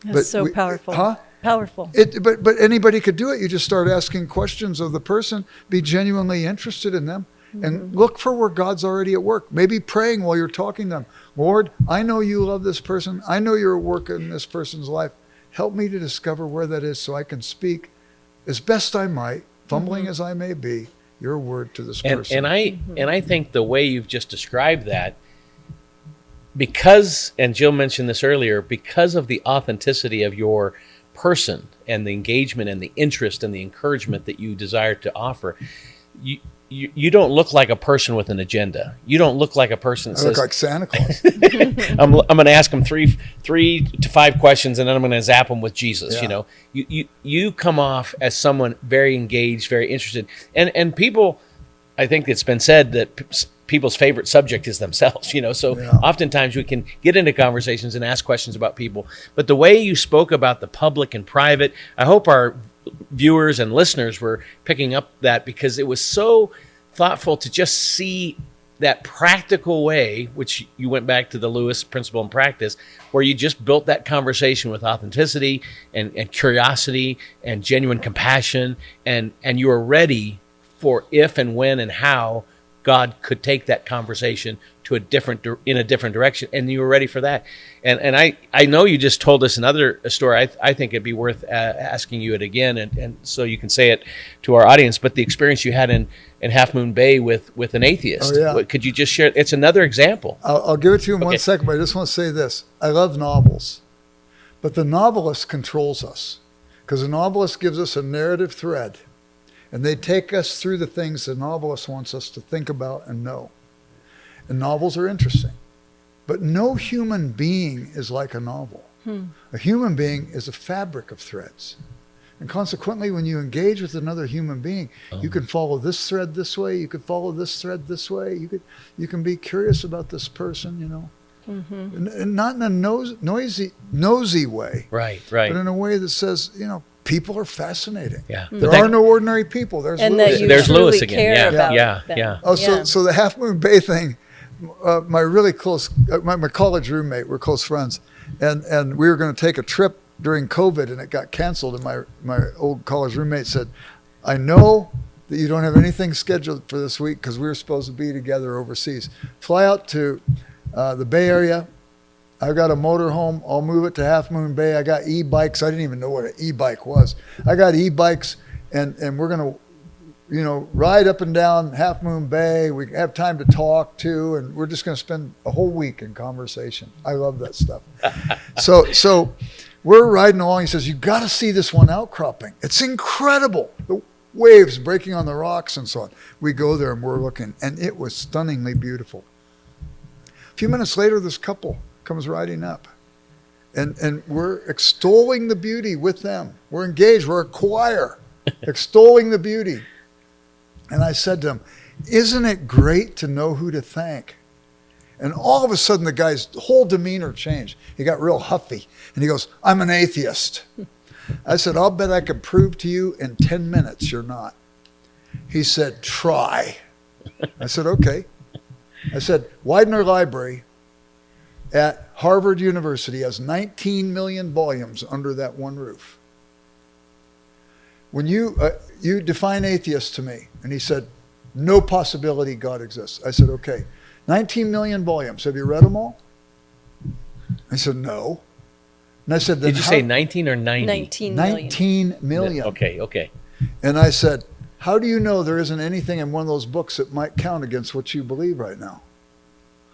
That's so powerful. Huh? Powerful. But anybody could do it. You just start asking questions of the person, be genuinely interested in them, and look for where God's already at work. Maybe praying while you're talking to them. Lord, I know you love this person. I know you're working in this person's life. Help me to discover where that is so I can speak as best I might, fumbling as I may be, your word to this person. And I think the way you've just described that, because, and Jill mentioned this earlier, because of the authenticity of your person and the engagement and the interest and the encouragement that you desire to offer, you don't look like a person with an agenda. You don't look like a person that I look says, like Santa Claus. I'm going to ask them three to 5 questions, and then I'm going to zap them with Jesus. Yeah. You know, you come off as someone very engaged, very interested, and people. I think it's been said that people's favorite subject is themselves. You know, so oftentimes we can get into conversations and ask questions about people. But the way you spoke about the public and private, I hope our viewers and listeners were picking up that, because it was so thoughtful to just see that practical way, which you went back to the Lewis principle and practice, where you just built that conversation with authenticity and curiosity and genuine compassion, and you were ready for if and when and how God could take that conversation to in a different direction, and you were ready for that. And I know you just told us another story. I think it'd be worth asking you it again, and so you can say it to our audience. But the experience you had in Half Moon Bay with an atheist, could you just share? It's another example. I'll give it to you in 1 second, but I just want to say this. I love novels, but the novelist controls us, because the novelist gives us a narrative thread. And they take us through the things the novelist wants us to think about and know. And novels are interesting. But no human being is like a novel. A human being is a fabric of threads. And consequently, when you engage with another human being, you can follow this thread this way, you could follow this thread this way, you can be curious about this person, you know. And not in a nosy way. Right. But in a way that says, you know, people are fascinating. Yeah. There are no ordinary people. There's and Lewis. that you There's truly Lewis again. care about them. Yeah. Oh, so the Half Moon Bay thing, my really close, my college roommate, we're close friends, and we were going to take a trip during COVID, and it got canceled. And my old college roommate said, I know that you don't have anything scheduled for this week because we were supposed to be together overseas. Fly out to the Bay Area. I've got a motorhome. I'll move it to Half Moon Bay. I got e-bikes. I didn't even know what an e-bike was. I got e-bikes, and we're going to, you know, ride up and down Half Moon Bay. We have time to talk too, and we're just going to spend a whole week in conversation. I love that stuff. So we're riding along. He says, you got to see this one outcropping. It's incredible. The waves breaking on the rocks and so on. We go there and we're looking, and it was stunningly beautiful. A few minutes later, this couple comes riding up, and we're extolling the beauty with them. We're engaged. We're a choir extolling the beauty. And I said to them, isn't it great to know who to thank? And all of a sudden, the guy's whole demeanor changed. He got real huffy, and he goes, I'm an atheist. I said, I'll bet I could prove to you in 10 minutes you're not. He said, try. I said, okay. I said, Widener Library at Harvard University has 19 million volumes under that one roof. When you define atheist to me, and he said, no possibility God exists. I said, okay, 19 million volumes. Have you read them all? I said, no. And I said, then Did you say 19 or 90? 19 million. 19 million. Okay. And I said, how do you know there isn't anything in one of those books that might count against what you believe right now?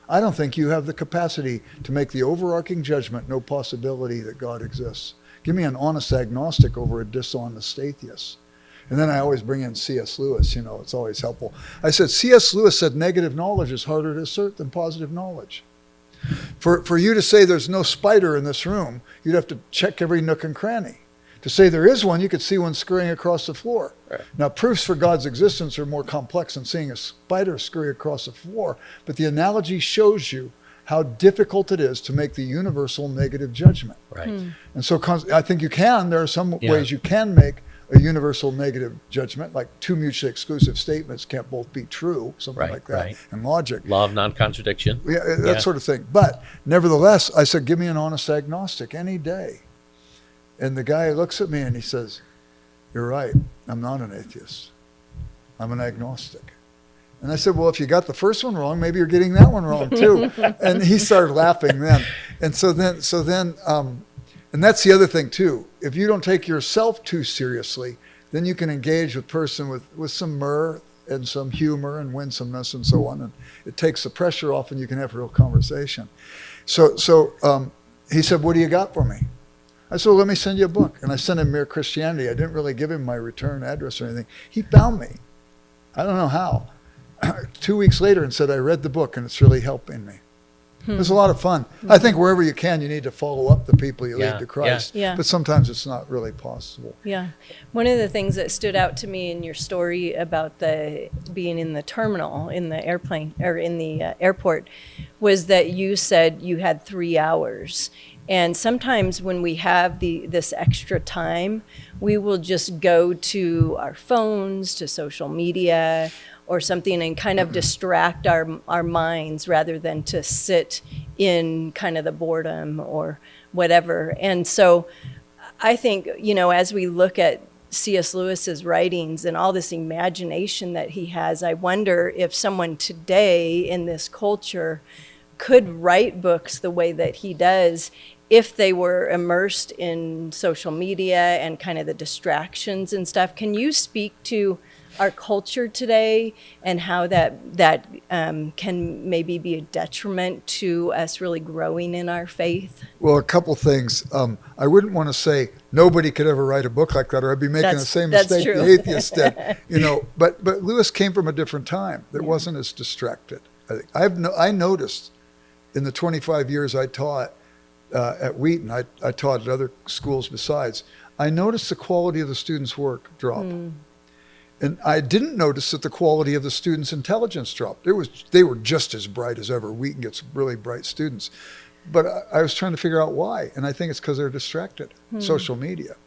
I don't think you have the capacity to make the overarching judgment, no possibility that God exists. Give me an honest agnostic over a dishonest atheist. And then I always bring in C.S. Lewis, it's always helpful. I said, C.S. Lewis said negative knowledge is harder to assert than positive knowledge. For you to say there's no spider in this room, you'd have to check every nook and cranny. To say there is one, you could see one scurrying across the floor. Right. Now, proofs for God's existence are more complex than seeing a spider scurry across the floor, but the analogy shows you how difficult it is to make the universal negative judgment. Right. And so I think you can. There are some ways you can make a universal negative judgment, like two mutually exclusive statements can't both be true, something like that, and logic. Law of non-contradiction. Yeah, that sort of thing. But nevertheless, I said, give me an honest agnostic any day. And the guy looks at me and he says, you're right, I'm not an atheist. I'm an agnostic. And I said, well, if you got the first one wrong, maybe you're getting that one wrong too. And he started laughing then. And so then, and that's the other thing too. If you don't take yourself too seriously, then you can engage with person with some mirth and some humor and winsomeness and so on. And it takes the pressure off and you can have a real conversation. So he said, what do you got for me? I said, well, let me send you a book. And I sent him Mere Christianity. I didn't really give him my return address or anything. He found me. I don't know how. 2 weeks later and said, I read the book and it's really helping me. It was a lot of fun. I think wherever you can, you need to follow up the people you lead to Christ. Yeah. But sometimes it's not really possible. Yeah. One of the things that stood out to me in your story about the being in the terminal, in the airplane, or in the airport, was that you said you had 3 hours. And sometimes when we have this extra time, we will just go to our phones, to social media, or something and kind of distract our minds rather than to sit in kind of the boredom or whatever. And so I think, as we look at C.S. Lewis's writings and all this imagination that he has, I wonder if someone today in this culture could write books the way that he does if they were immersed in social media and kind of the distractions and stuff. Can you speak to our culture today and how that can maybe be a detriment to us really growing in our faith? Well, a couple things. I wouldn't want to say nobody could ever write a book like that, or I'd be making the same mistake true. the atheist did. But Lewis came from a different time that wasn't as distracted. I noticed in the 25 years I taught at Wheaton, I taught at other schools besides, I noticed the quality of the students' work drop. And I didn't notice that the quality of the students' intelligence dropped. They were just as bright as ever. Wheaton gets really bright students. But I was trying to figure out why. And I think it's because they're distracted. Social media.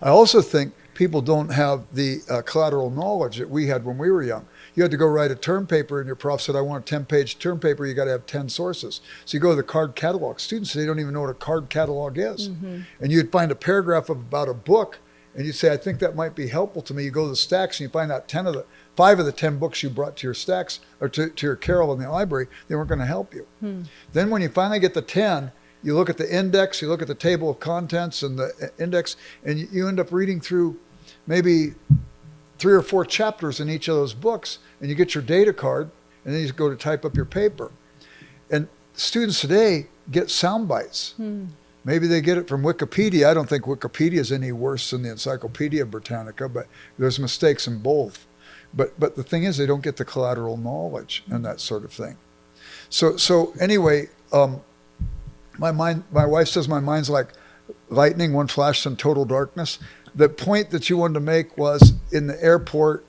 I also think people don't have the collateral knowledge that we had when we were young. You had to go write a term paper and your prof said, I want a 10-page term paper. You got to have 10 sources. So you go to the card catalog. Students, they don't even know what a card catalog is. And you'd find a paragraph about a book and you'd say, I think that might be helpful to me. You go to the stacks and you find out 5 of the 10 books you brought to your stacks or to your carrel in the library, they weren't going to help you. Then when you finally get the 10, you look at the index, you look at the table of contents and the index, and you end up reading through maybe 3 or 4 chapters in each of those books, and you get your data card, and then you go to type up your paper. And students today get sound bites. Maybe they get it from Wikipedia. I don't think Wikipedia is any worse than the Encyclopedia Britannica, but there's mistakes in both. But the thing is, they don't get the collateral knowledge and that sort of thing. So anyway, my wife says my mind's like lightning, one flash in total darkness. The point that you wanted to make was in the airport.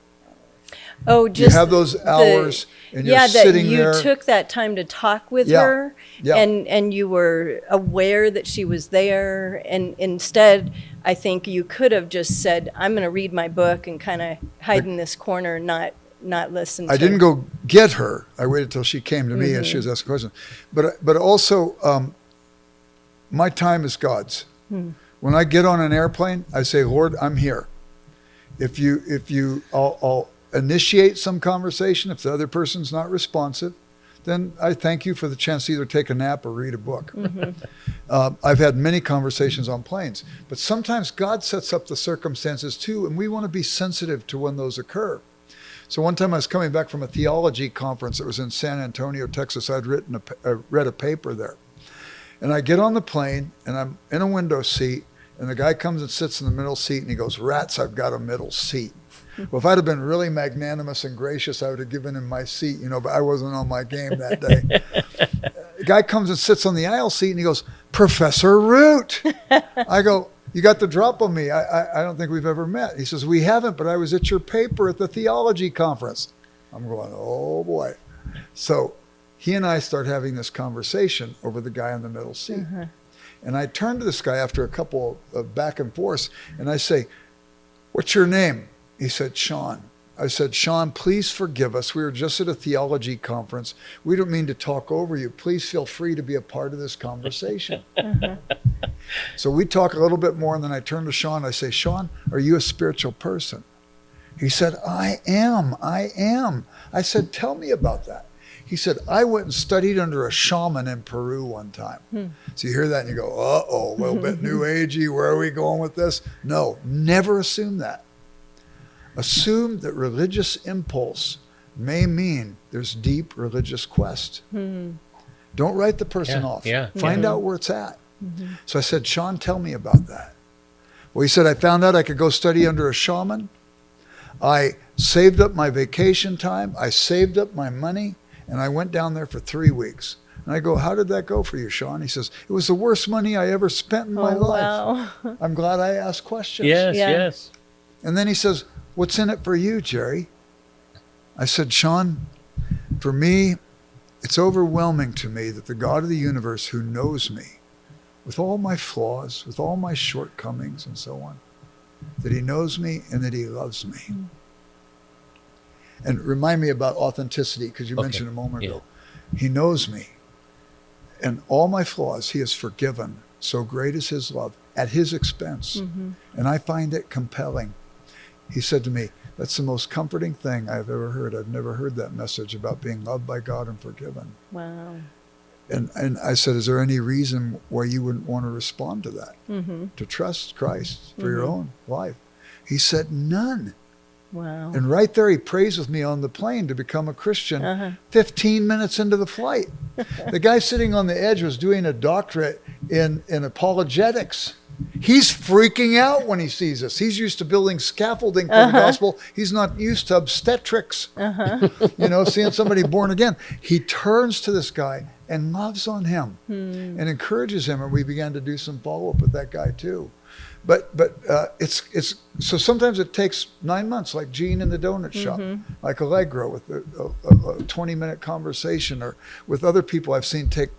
Oh, Do you just have those hours and you're that sitting you there? took that time to talk with Yeah. her, Yeah. and you were aware that she was there, and instead, I think you could have just said, "I'm going to read my book," and kind of hide in this corner and not listen. I didn't go get her. I waited till she came to me and she was asking questions. But also, my time is God's. When I get on an airplane, I say, Lord, I'm here. I'll initiate some conversation. If the other person's not responsive, then I thank you for the chance to either take a nap or read a book. I've had many conversations on planes, but sometimes God sets up the circumstances too, and we want to be sensitive to when those occur. So one time I was coming back from a theology conference that was in San Antonio, Texas. I'd read a paper there. And I get on the plane, and I'm in a window seat, and the guy comes and sits in the middle seat, and he goes, "Rats, I've got a middle seat." Well, if I'd have been really magnanimous and gracious, I would have given him my seat, but I wasn't on my game that day. The guy comes and sits on the aisle seat, and he goes, "Professor Root." I go, "You got the drop on me. I don't think we've ever met." He says, "We haven't, but I was at your paper at the theology conference." I'm going, oh boy. So he and I start having this conversation over the guy in the middle seat. And I turn to this guy after a couple of back and forth, and I say, "What's your name?" He said, "Sean." I said, "Sean, please forgive us. We were just at a theology conference. We don't mean to talk over you. Please feel free to be a part of this conversation." So we talk a little bit more, and then I turn to Sean. I say, "Sean, are you a spiritual person?" He said, I am. I said, "Tell me about that." He said, "I went and studied under a shaman in Peru one time." So you hear that and you go, uh-oh, a little bit new agey. Where are we going with this? No, never assume that. Assume that religious impulse may mean there's deep religious quest. Don't write the person off. Find out where it's at. So I said, "Sean, tell me about that." Well, he said, "I found out I could go study under a shaman. I saved up my vacation time. I saved up my money. And I went down there for 3 weeks." And I go, "How did that go for you, Sean?" He says, "It was the worst money I ever spent in my life." Wow. I'm glad I asked questions. Yes. And then he says, "What's in it for you, Jerry?" I said, "Sean, for me, it's overwhelming to me that the God of the universe, who knows me with all my flaws, with all my shortcomings and so on, that he knows me and that he loves me." And remind me about authenticity, because you mentioned a moment ago. He knows me and all my flaws he has forgiven. So great is his love at his expense. And I find it compelling. He said to me, "That's the most comforting thing I've ever heard. I've never heard that message about being loved by God and forgiven." Wow. And I said, "Is there any reason why you wouldn't want to respond to that? To trust Christ for your own life?" He said, "None." Wow. And right there, he prays with me on the plane to become a Christian 15 minutes into the flight. The guy sitting on the edge was doing a doctorate in apologetics. He's freaking out when he sees us. He's used to building scaffolding for the gospel. He's not used to obstetrics. Seeing somebody born again. He turns to this guy and loves on him and encourages him. And we began to do some follow-up with that guy too. But it's so sometimes it takes 9 months, like Gene in the donut shop, like Allegro with a 20-minute conversation, or with other people I've seen take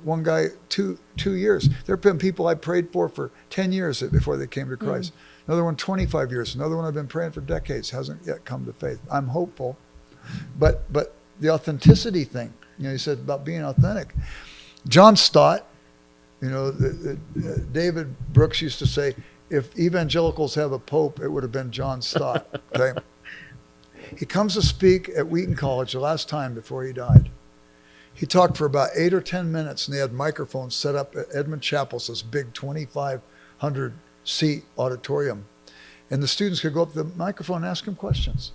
one guy 2 years. There have been people I prayed for 10 years before they came to Christ. Another one 25 years. Another one I've been praying for decades, hasn't yet come to faith. I'm hopeful. But the authenticity thing, you said about being authentic. John Stott, David Brooks used to say, if evangelicals have a pope, it would have been John Stott. Okay? He comes to speak at Wheaton College the last time before he died. He talked for about 8 or 10 minutes, and they had microphones set up at Edmund Chapel's, this big 2,500-seat auditorium. And the students could go up to the microphone and ask him questions.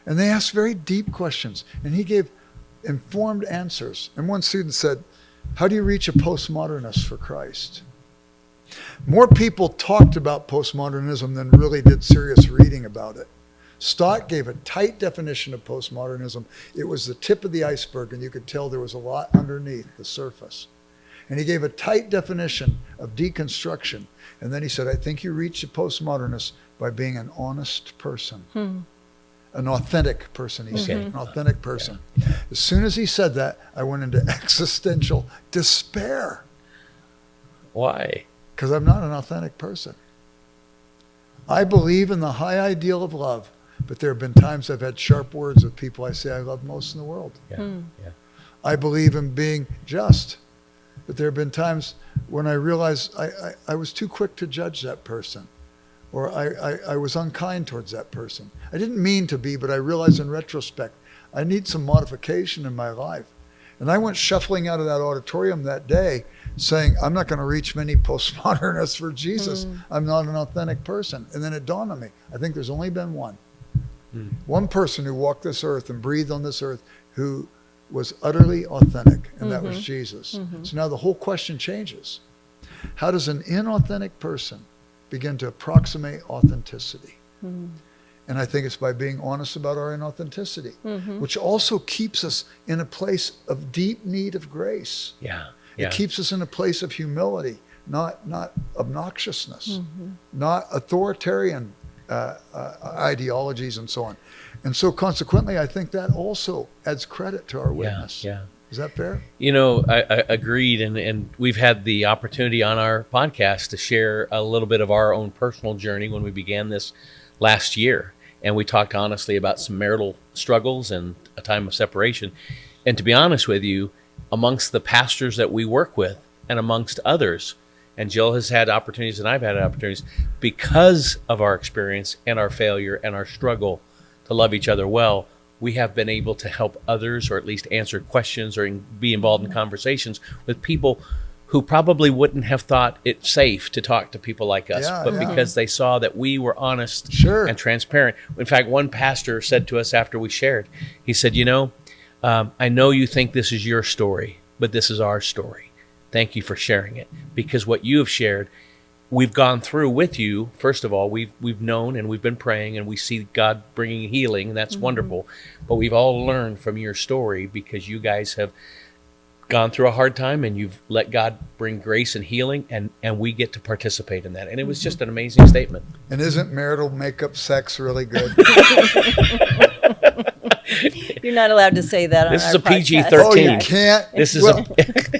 And they asked very deep questions, and he gave informed answers. And one student said, "How do you reach a postmodernist for Christ?" More people talked about postmodernism than really did serious reading about it. Stott gave a tight definition of postmodernism. It was the tip of the iceberg, and you could tell there was a lot underneath the surface. And he gave a tight definition of deconstruction. And then he said, "I think you reach a postmodernist by being an honest person." An authentic person, he said. Okay. An authentic person. As soon as he said that, I went into existential despair Why? because I'm not an authentic person. I believe in the high ideal of love, but there have been times I've had sharp words with people I say I love most in the world. Yeah. Yeah. I believe in being just, but there have been times when I realized I was too quick to judge that person, or I was unkind towards that person. I didn't mean to be, but I realized in retrospect, I need some modification in my life. And I went shuffling out of that auditorium that day saying, I'm not going to reach many postmodernists for Jesus. I'm not an authentic person. And then it dawned on me, I think there's only been one. One person who walked this earth and breathed on this earth who was utterly authentic, and that was Jesus. So now the whole question changes. How does an inauthentic person begin to approximate authenticity? And I think it's by being honest about our inauthenticity, which also keeps us in a place of deep need of grace. Yeah. It keeps us in a place of humility, not obnoxiousness, not authoritarian ideologies and so on. And so consequently, I think that also adds credit to our witness. Yeah. Is that fair? You know, I agreed, and we've had the opportunity on our podcast to share a little bit of our own personal journey when we began this last year. And we talked honestly about some marital struggles and a time of separation. And to be honest with you, amongst the pastors that we work with and amongst others, and Jill has had opportunities and I've had opportunities, because of our experience and our failure and our struggle to love each other well, we have been able to help others, or at least answer questions or be involved in conversations with people who probably wouldn't have thought it safe to talk to people like us, but because they saw that we were honest and transparent. In fact, one pastor said to us after we shared, he said, you know, I know you think this is your story, but this is our story. Thank you for sharing it, because what you have shared, we've gone through with you. First of all, we've known and we've been praying, and we see God bringing healing, and that's wonderful. But we've all learned from your story, because you guys have gone through a hard time and you've let God bring grace and healing, and we get to participate in that. And it was just an amazing statement. And isn't marital makeup sex really good? You're not allowed to say that on This our is a podcast. PG-13. Oh, you can't? This is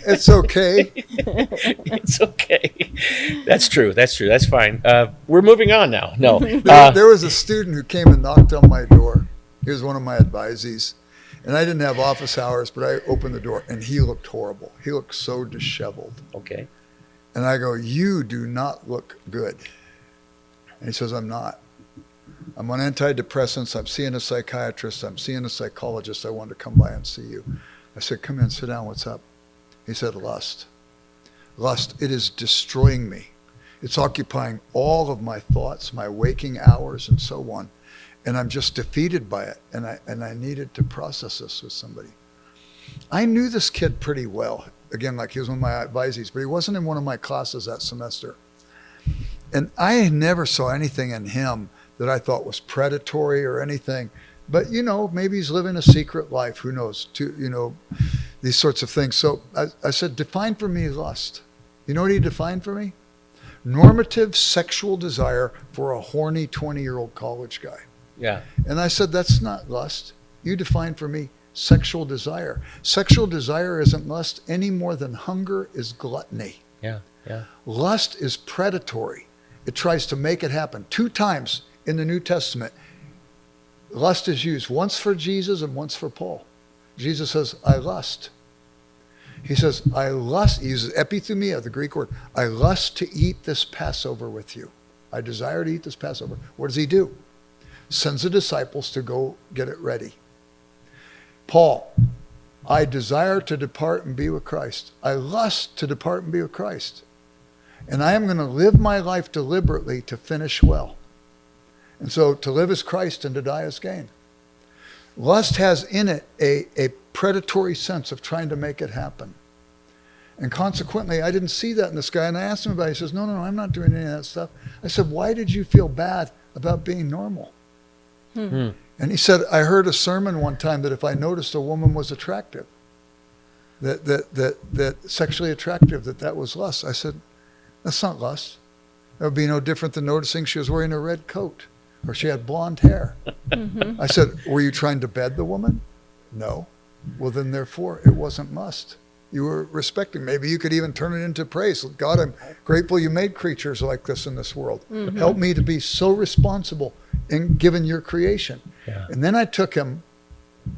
it's okay. It's okay. That's true. That's fine. We're moving on now. No. There was a student who came and knocked on my door. He was one of my advisees. And I didn't have office hours, but I opened the door, and he looked horrible. He looked so disheveled. Okay. And I go, you do not look good. And he says, I'm not. I'm on antidepressants. I'm seeing a psychiatrist. I'm seeing a psychologist. I wanted to come by and see you. I said, come in, sit down. What's up? He said, lust. Lust, it is destroying me. It's occupying all of my thoughts, my waking hours, and so on. And I'm just defeated by it. And I needed to process this with somebody. I knew this kid pretty well. Again, like he was one of my advisees, but he wasn't in one of my classes that semester. And I never saw anything in him that I thought was predatory or anything. But, you know, maybe he's living a secret life. Who knows? These sorts of things. So I said, define for me lust. You know what he defined for me? Normative sexual desire for a horny 20-year-old college guy. Yeah. And I said, that's not lust. You define for me sexual desire. Sexual desire isn't lust any more than hunger is gluttony. Yeah. Lust is predatory. It tries to make it happen. 2 times in the New Testament, lust is used, once for Jesus and once for Paul. Jesus says, I lust. He says, I lust. He uses epithumia, the Greek word. I lust to eat this Passover with you. I desire to eat this Passover. What does he do? Sends the disciples to go get it ready. Paul, I desire to depart and be with Christ. I lust to depart and be with Christ. And I am going to live my life deliberately to finish well. And so to live is Christ and to die is gain. Lust has in it a predatory sense of trying to make it happen. And consequently, I didn't see that in this guy. And I asked him about it. He says, no, I'm not doing any of that stuff. I said, why did you feel bad about being normal? And he said, I heard a sermon one time that if I noticed a woman was attractive, that sexually attractive, that was lust. I said, that's not lust. That would be no different than noticing she was wearing a red coat or she had blonde hair. I said, were you trying to bed the woman? No. Well, then therefore it wasn't must. You were respecting. Maybe you could even turn it into praise. God, I'm grateful you made creatures like this in this world. Help me to be so responsible in given your creation. Yeah. And then I took him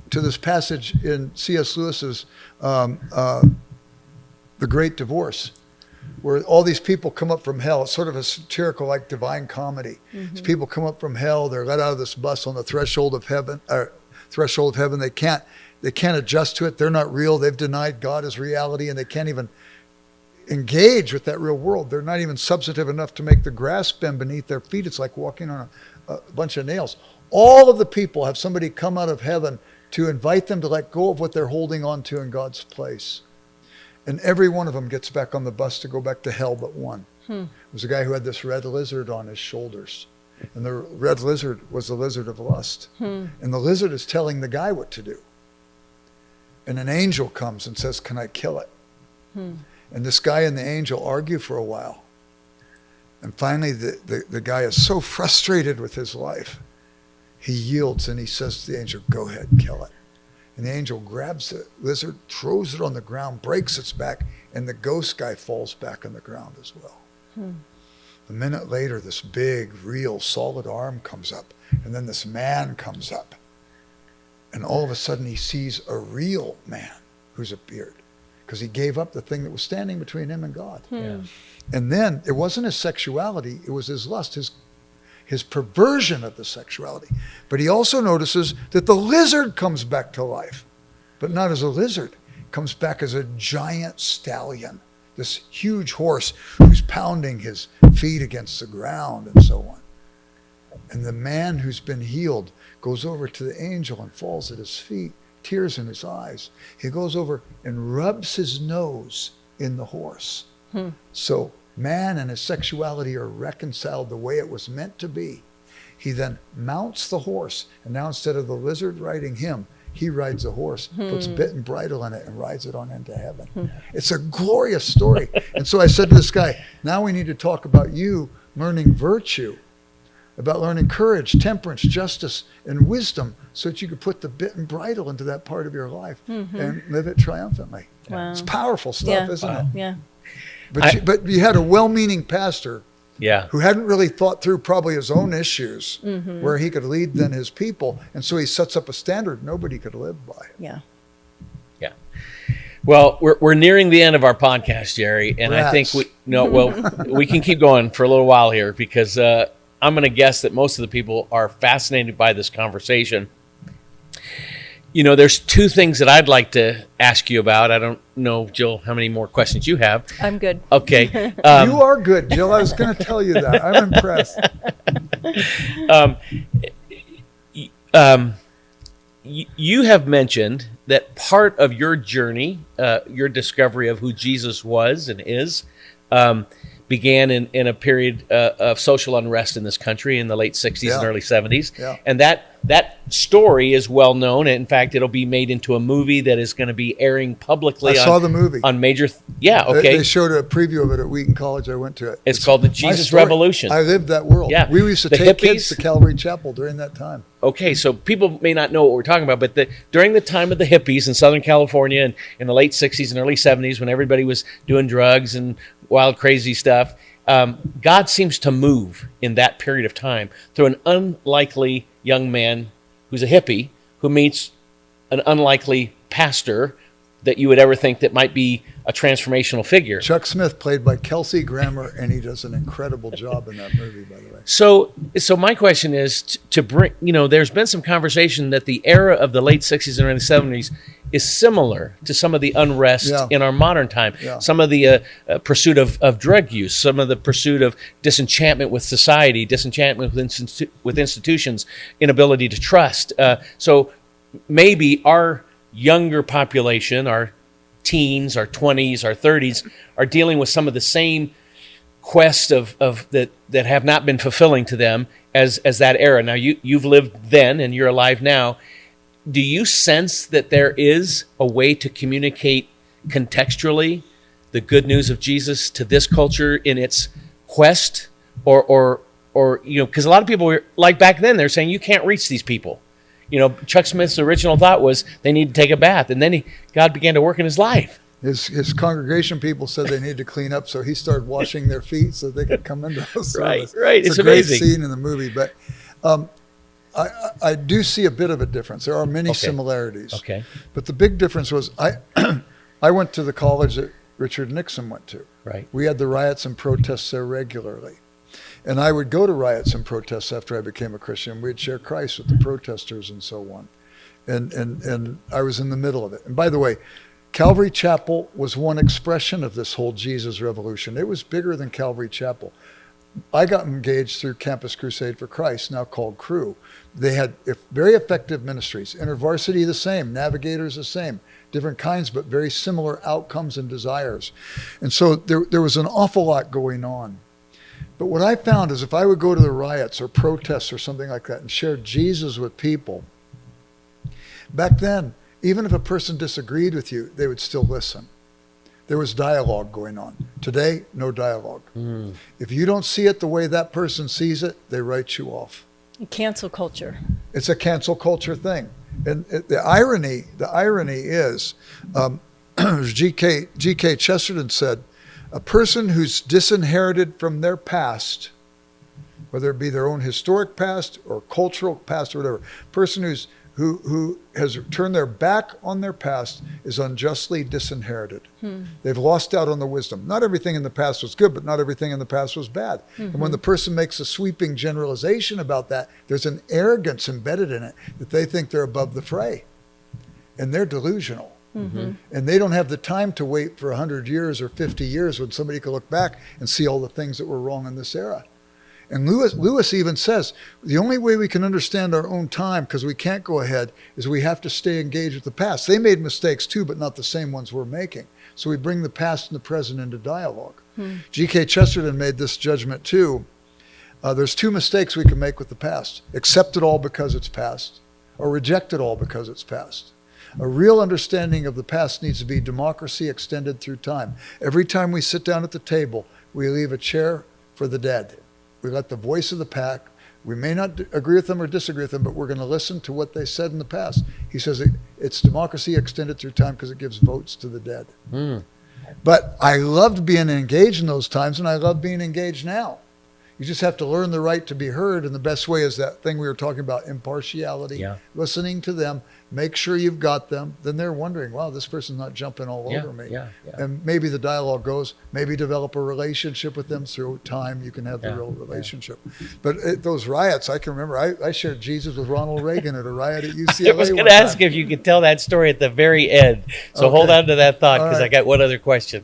to this passage in C.S. Lewis's The Great Divorce, where all these people come up from hell. It's sort of a satirical, like Divine Comedy. These people come up from hell. They're let out of this bus on the threshold of heaven. They can't adjust to it. They're not real. They've denied God as reality, and they can't even engage with that real world. They're not even substantive enough to make the grass bend beneath their feet. It's like walking on a bunch of nails. All of the people have somebody come out of heaven to invite them to let go of what they're holding on to in God's place. And every one of them gets back on the bus to go back to hell but one. It was a guy who had this red lizard on his shoulders. And the red lizard was the lizard of lust. And the lizard is telling the guy what to do. And an angel comes and says, can I kill it? And this guy and the angel argue for a while. And finally, the guy is so frustrated with his life, he yields and he says to the angel, go ahead, kill it. And the angel grabs the lizard, throws it on the ground, breaks its back, and the ghost guy falls back on the ground as well. A minute later, this big, real, solid arm comes up, and then this man comes up. And all of a sudden, he sees a real man who's appeared, because he gave up the thing that was standing between him and God. Yeah. And then it wasn't his sexuality, it was his lust, his perversion of the sexuality. But he also notices that the lizard comes back to life, but not as a lizard. It comes back as a giant stallion, this huge horse who's pounding his feet against the ground and so on. And the man who's been healed goes over to the angel and falls at his feet, tears in his eyes. He goes over and rubs his nose in the horse. So man and his sexuality are reconciled the way it was meant to be. He then mounts the horse, and now instead of the lizard riding him, he rides a horse, puts bit and bridle in it, and rides it on into heaven. It's a glorious story. And so I said to this guy, now we need to talk about you learning virtue, about learning courage, temperance, justice, and wisdom, so that you could put the bit and bridle into that part of your life and live it triumphantly. Wow. It's powerful stuff, isn't it? Yeah. But you had a well-meaning pastor Yeah. who hadn't really thought through probably his own issues, where he could lead then his people. And so he sets up a standard nobody could live by. Yeah. Yeah. Well, we're nearing the end of our podcast, Jerry, and I think Rats. we can keep going for a little while here, because I'm going to guess that most of the people are fascinated by this conversation. You know, there's two things that I'd like to ask you about. I don't know, Jill, how many more questions you have. I'm good. Okay. You are good, Jill. I was going to tell you that. I'm impressed. You have mentioned that part of your journey, your discovery of who Jesus was and is, began in a period of social unrest in this country in the late 60s and early 70s. Yeah. And that story is well known. In fact, it'll be made into a movie that is going to be airing publicly I saw the movie. on major... okay. They showed a preview of it at Wheaton College. I went to it. It's called The my Jesus story. Revolution. I lived that world. Yeah. We used to The take hippies. kids to Calvary Chapel during that time. Okay, so people may not know what we're talking about, but during the time of the hippies in Southern California and in the late 60s and early 70s, when everybody was doing drugs and wild, crazy stuff, God seems to move in that period of time through an unlikely young man who's a hippie who meets an unlikely pastor that you would ever think that might be a transformational figure. Chuck Smith, played by Kelsey Grammer, and he does an incredible job in that movie, by the way. So my question is to bring, there's been some conversation that the era of the late 60s and early 70s is similar to some of the unrest in our modern time. Yeah. Some of the pursuit of drug use, some of the pursuit of disenchantment with society, disenchantment with institutions, inability to trust. So maybe our younger population, our teens, our 20s, our 30s, are dealing with some of the same quests of that have not been fulfilling to them as that era. Now you've lived then and you're alive now. Do you sense that there is a way to communicate contextually the good news of Jesus to this culture in its quest, or or because a lot of people were like back then, they're saying you can't reach these people. Chuck Smith's original thought was they need to take a bath, and then God began to work in his life. His congregation people said they needed to clean up, so he started washing their feet so they could come into the service. Right. It's a amazing. great scene in the movie, but I do see a bit of a difference. There are many similarities. Okay. But the big difference was I went to the college that Richard Nixon went to. Right. We had the riots and protests there regularly. And I would go to riots and protests after I became a Christian. We'd share Christ with the protesters and so on. And I was in the middle of it. And by the way, Calvary Chapel was one expression of this whole Jesus revolution. It was bigger than Calvary Chapel. I got engaged through Campus Crusade for Christ, now called Cru. They had very effective ministries. InterVarsity the same, Navigators the same, different kinds, but very similar outcomes and desires. And so there was an awful lot going on. But what I found is if I would go to the riots or protests or something like that and share Jesus with people, back then, even if a person disagreed with you, they would still listen. There was dialogue going on. Today, no dialogue. If you don't see it the way that person sees it, they write you off. Cancel culture. It's a cancel culture thing. And the irony is, G.K. Chesterton said, a person who's disinherited from their past, whether it be their own historic past or cultural past or whatever, person who has turned their back on their past is unjustly disinherited. They've lost out on the wisdom. Not everything in the past was good, but not everything in the past was bad. And when the person makes a sweeping generalization about that, there's an arrogance embedded in it that they think they're above the fray. And they're delusional. And they don't have the time to wait for 100 years or 50 years when somebody could look back and see all the things that were wrong in this era. And Lewis even says, the only way we can understand our own time, because we can't go ahead, is we have to stay engaged with the past. They made mistakes too, but not the same ones we're making. So we bring the past and the present into dialogue. G.K. Chesterton made this judgment too. There's two mistakes we can make with the past. Accept it all because it's past, or reject it all because it's past. A real understanding of the past needs to be democracy extended through time. Every time we sit down at the table, we leave a chair for the dead. We let the voice of the pack, we may not agree with them or disagree with them, but we're going to listen to what they said in the past. He says it's democracy extended through time because it gives votes to the dead. But I loved being engaged in those times, and I love being engaged now. You just have to learn the right to be heard, and the best way is that thing we were talking about, impartiality, listening to them, make sure you've got them. Then they're wondering, wow, this person's not jumping all over me. And maybe the dialogue goes, maybe develop a relationship with them through time. You can have the real relationship. But those riots, I can remember, I shared Jesus with Ronald Reagan at a riot at UCLA. I was going to ask if you could tell that story at the very end. So hold on to that thought, because I got one other question.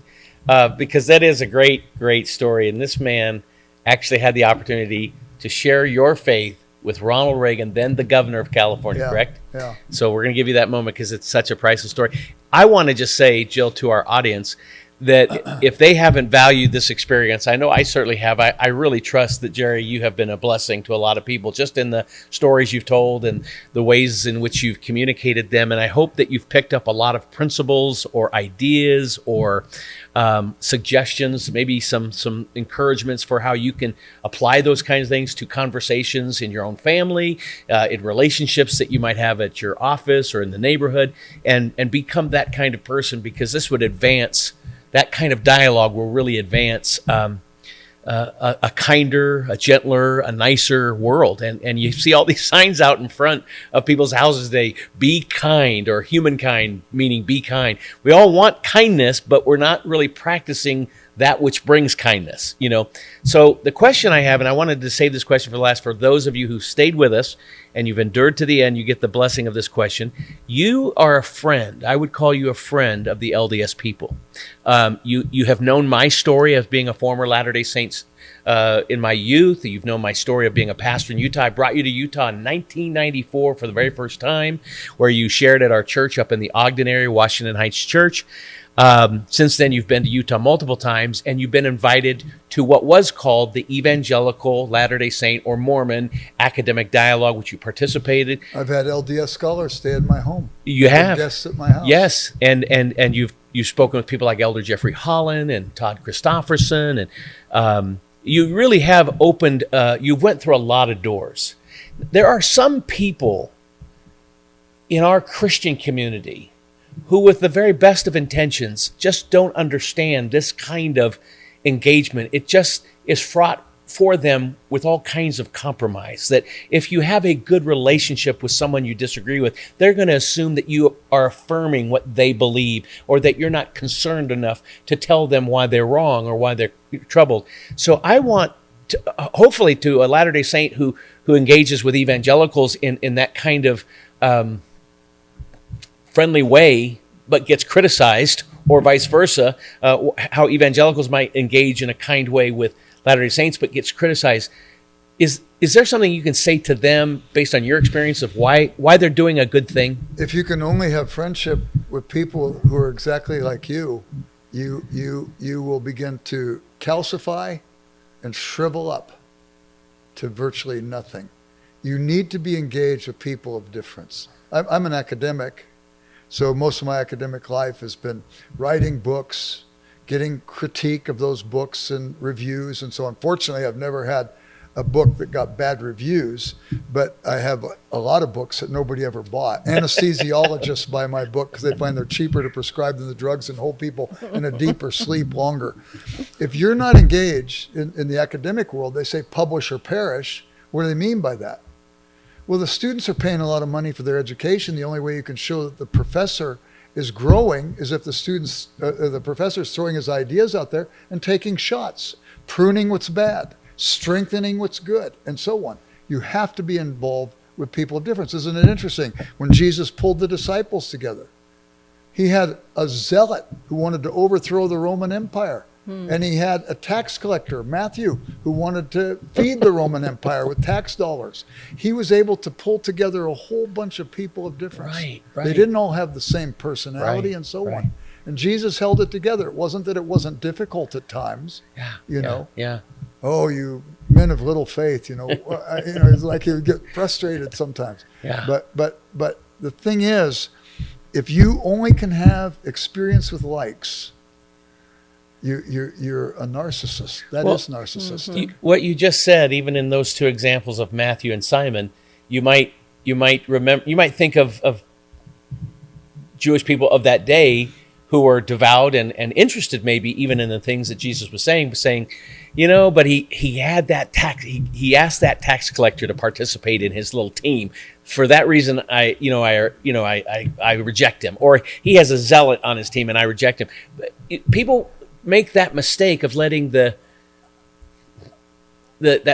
Because that is a great, great story. And this man actually had the opportunity to share your faith with Ronald Reagan, then the governor of California, correct? Yeah. So we're going to give you that moment because it's such a priceless story. I want to just say, Jill, to our audience, that if they haven't valued this experience, I know I certainly have. I really trust that, Jerry, you have been a blessing to a lot of people just in the stories you've told and the ways in which you've communicated them. And I hope that you've picked up a lot of principles or ideas or suggestions, maybe some encouragements for how you can apply those kinds of things to conversations in your own family, in relationships that you might have at your office or in the neighborhood, and become that kind of person, because this would advance. That kind of dialogue will really advance a kinder, a gentler, a nicer world. And you see all these signs out in front of people's houses today, be kind, or humankind, meaning be kind. We all want kindness, but we're not really practicing that which brings kindness, you know. So the question I have, and I wanted to save this question for last, for those of you who stayed with us and you've endured to the end, you get the blessing of this question. You are a friend. I would call you a friend of the LDS people. You have known my story as being a former Latter-day Saints in my youth. You've known my story of being a pastor in Utah. I brought you to Utah in 1994 for the very first time, where you shared at our church up in the Ogden area, Washington Heights Church. Since then, you've been to Utah multiple times, and you've been invited to what was called the Evangelical Latter-day Saint or Mormon Academic Dialogue, which you participated. I've had LDS scholars stay at my home. You have guests at my house. Yes, and you've spoken with people like Elder Jeffrey Holland and Todd Christofferson, and you really have opened, you went through a lot of doors. There are some people in our Christian community who, with the very best of intentions, just don't understand this kind of engagement. It just is fraught for them with all kinds of compromise. That if you have a good relationship with someone you disagree with, they're going to assume that you are affirming what they believe, or that you're not concerned enough to tell them why they're wrong or why they're troubled. So I want to, hopefully, to a Latter-day Saint who engages with evangelicals in that kind of friendly way, but gets criticized, or vice versa, how evangelicals might engage in a kind way with Latter-day Saints, but gets criticized. Is there something you can say to them based on your experience of why they're doing a good thing? If you can only have friendship with people who are exactly like you will begin to calcify and shrivel up to virtually nothing. You need to be engaged with people of difference. I'm an academic, so most of my academic life has been writing books, getting critique of those books and reviews and so on. Fortunately, I've never had a book that got bad reviews, but I have a lot of books that nobody ever bought. Anesthesiologists buy my book because they find they're cheaper to prescribe than the drugs and hold people in a deeper sleep longer. If you're not engaged in the academic world, they say publish or perish. What do they mean by that? Well, the students are paying a lot of money for their education. The only way you can show that the professor is growing is if the professor is throwing his ideas out there and taking shots, pruning what's bad, strengthening what's good, and so on. You have to be involved with people of difference. Isn't it interesting? When Jesus pulled the disciples together, he had a zealot who wanted to overthrow the Roman Empire. And he had a tax collector, Matthew, who wanted to feed the Roman Empire with tax dollars. He was able to pull together a whole bunch of people of difference. Right. They didn't all have the same personality and so on. And Jesus held it together. It wasn't that it wasn't difficult at times. You know. Oh, you men of little faith. It's like you get frustrated sometimes. But the thing is, if you only can have experience with likes, you're a narcissist. That is narcissistic. What you just said, even in those two examples of Matthew and Simon, you might think of Jewish people of that day who were devout and interested maybe even in the things that Jesus was saying, but he had that tax. He asked that tax collector to participate in his little team. For that reason, I reject him. Or he has a zealot on his team and I reject him. People make that mistake of letting that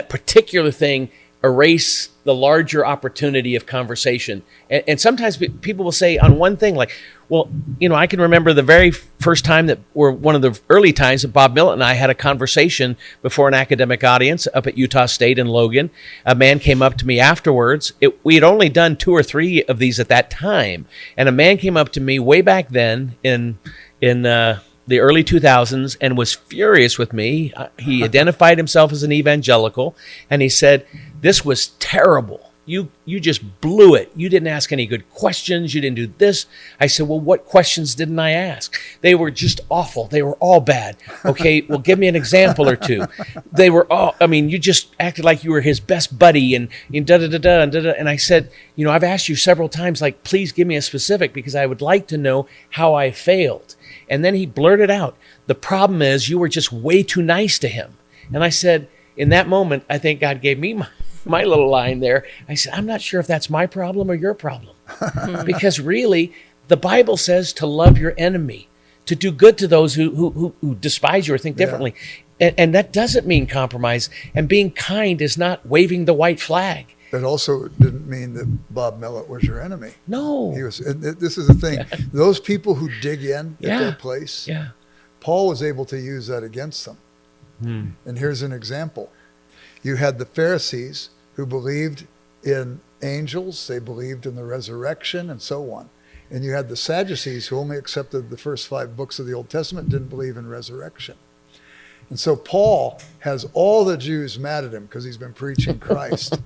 particular thing erase the larger opportunity of conversation. And sometimes people will say on one thing, like, well, I can remember the very first time one of the early times that Bob Millett and I had a conversation before an academic audience up at Utah State in Logan. A man came up to me afterwards. We had only done 2 or 3 of these at that time. And a man came up to me way back then in the early 2000s and was furious with me. He identified himself as an evangelical, and he said, "This was terrible. You just blew it. You didn't ask any good questions. You didn't do this." I said, "Well, what questions didn't I ask? They were just awful. They were all bad." "Okay, well, give me an example or two." "They were all, you just acted like you were his best buddy and da-da-da-da and da-da." And I said, "I've asked you several times, like, please give me a specific because I would like to know how I failed." And then he blurted out, "The problem is you were just way too nice to him." And I said, in that moment, I think God gave me my little line there. I said, "I'm not sure if that's my problem or your problem." Because really, the Bible says to love your enemy, to do good to those who despise you or think differently. And that doesn't mean compromise. And being kind is not waving the white flag. That also didn't mean that Bob Millett was your enemy. No. He was. And this is the thing. Those people who dig in at their place, Paul was able to use that against them. And here's an example. You had the Pharisees who believed in angels. They believed in the resurrection and so on. And you had the Sadducees who only accepted the first 5 books of the Old Testament, didn't believe in resurrection. And so Paul has all the Jews mad at him because he's been preaching Christ.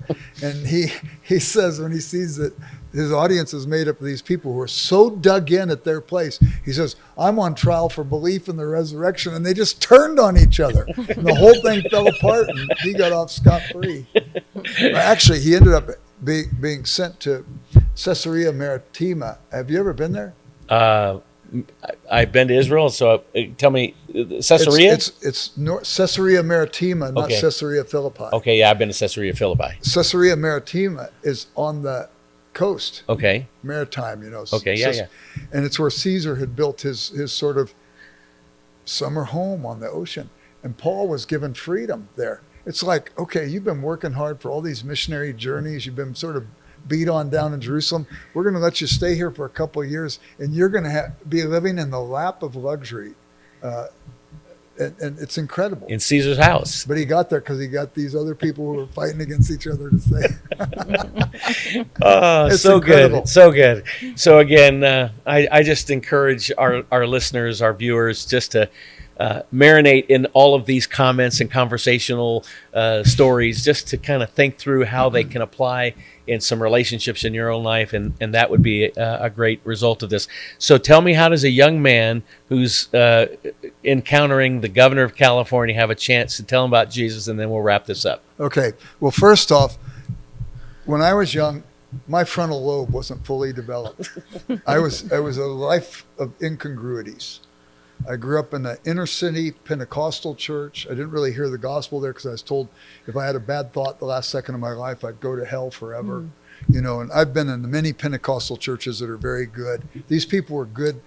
And he says when he sees that his audience is made up of these people who are so dug in at their place. He says, I'm on trial for belief in the resurrection. And they just turned on each other. And the whole thing fell apart and he got off scot-free. Actually, he ended up being sent to Caesarea Maritima. Have you ever been there? I've been to Israel, so tell me, Caesarea? It's Caesarea Maritima, not Okay. Caesarea Philippi. Okay, yeah, I've been to Caesarea Philippi. Caesarea Maritima is on the coast, Okay, maritime, okay, yeah. And it's where Caesar had built his sort of summer home on the ocean. And Paul was given freedom there. It's like, okay, you've been working hard for all these missionary journeys. You've been sort of beat on down in Jerusalem. We're going to let you stay here for a couple of years, and you're going to be living in the lap of luxury. And it's incredible. In Caesar's house. But he got there because he got these other people who were fighting against each other to stay. Oh, It's so incredible. good. So good. So again, I just encourage our listeners, our viewers, just to marinate in all of these comments and conversational stories, just to kind of think through how they can apply in some relationships in your own life, and that would be a great result of this. So tell me, how does a young man who's encountering the governor of California have a chance to tell him about Jesus, and then we'll wrap this up. Okay. Well, first off, when I was young, my frontal lobe wasn't fully developed. I was a life of incongruities. I grew up in an inner city Pentecostal church. I didn't really hear the gospel there because I was told if I had a bad thought the last second of my life, I'd go to hell forever. And I've been in many Pentecostal churches that are very good. These people were good,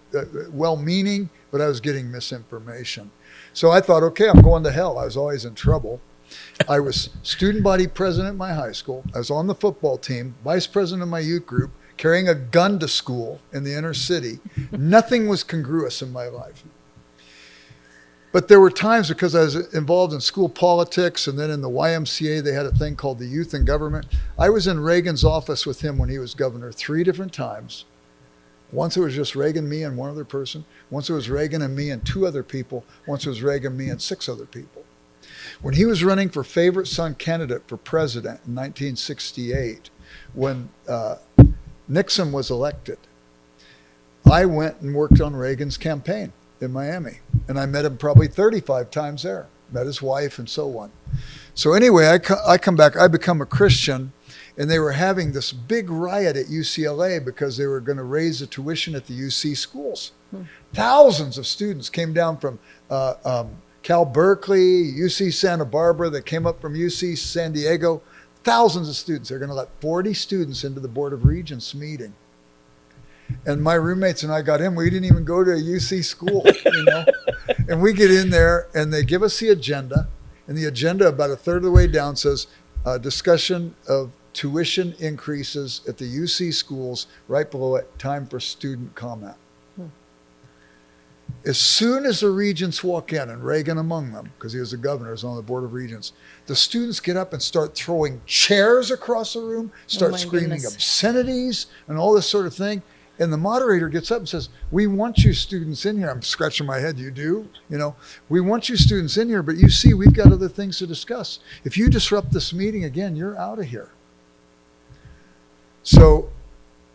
well-meaning, but I was getting misinformation. So I thought, okay, I'm going to hell. I was always in trouble. I was student body president at my high school. I was on the football team, vice president of my youth group, carrying a gun to school in the inner city. Nothing was congruous in my life. But there were times, because I was involved in school politics and then in the YMCA, they had a thing called the Youth in Government. I was in Reagan's office with him when he was governor 3 different times. Once it was just Reagan, me, and one other person. Once it was Reagan and me and 2 other people. Once it was Reagan, me, and 6 other people. When he was running for favorite son candidate for president in 1968, when Nixon was elected, I went and worked on Reagan's campaign in Miami. And I met him probably 35 times there, met his wife and so on. So anyway, I come back, I become a Christian, and they were having this big riot at UCLA because they were going to raise the tuition at the UC schools. Thousands of students came down from Cal Berkeley, UC Santa Barbara, that came up from UC San Diego. Thousands of students. They're going to let 40 students into the Board of Regents meeting. And my roommates and I got in. We didn't even go to a UC school, And we get in there, and they give us the agenda. And the agenda, about a third of the way down, says discussion of tuition increases at the UC schools. Right below it, time for student comment. As soon as the regents walk in, and Reagan among them, because he was the governor, he was on the Board of Regents, the students get up and start throwing chairs across the room, start screaming obscenities and all this sort of thing. And the moderator gets up and says, we want you students in here. I'm scratching my head. You do? We want you students in here, but you see, we've got other things to discuss. If you disrupt this meeting again, you're out of here. So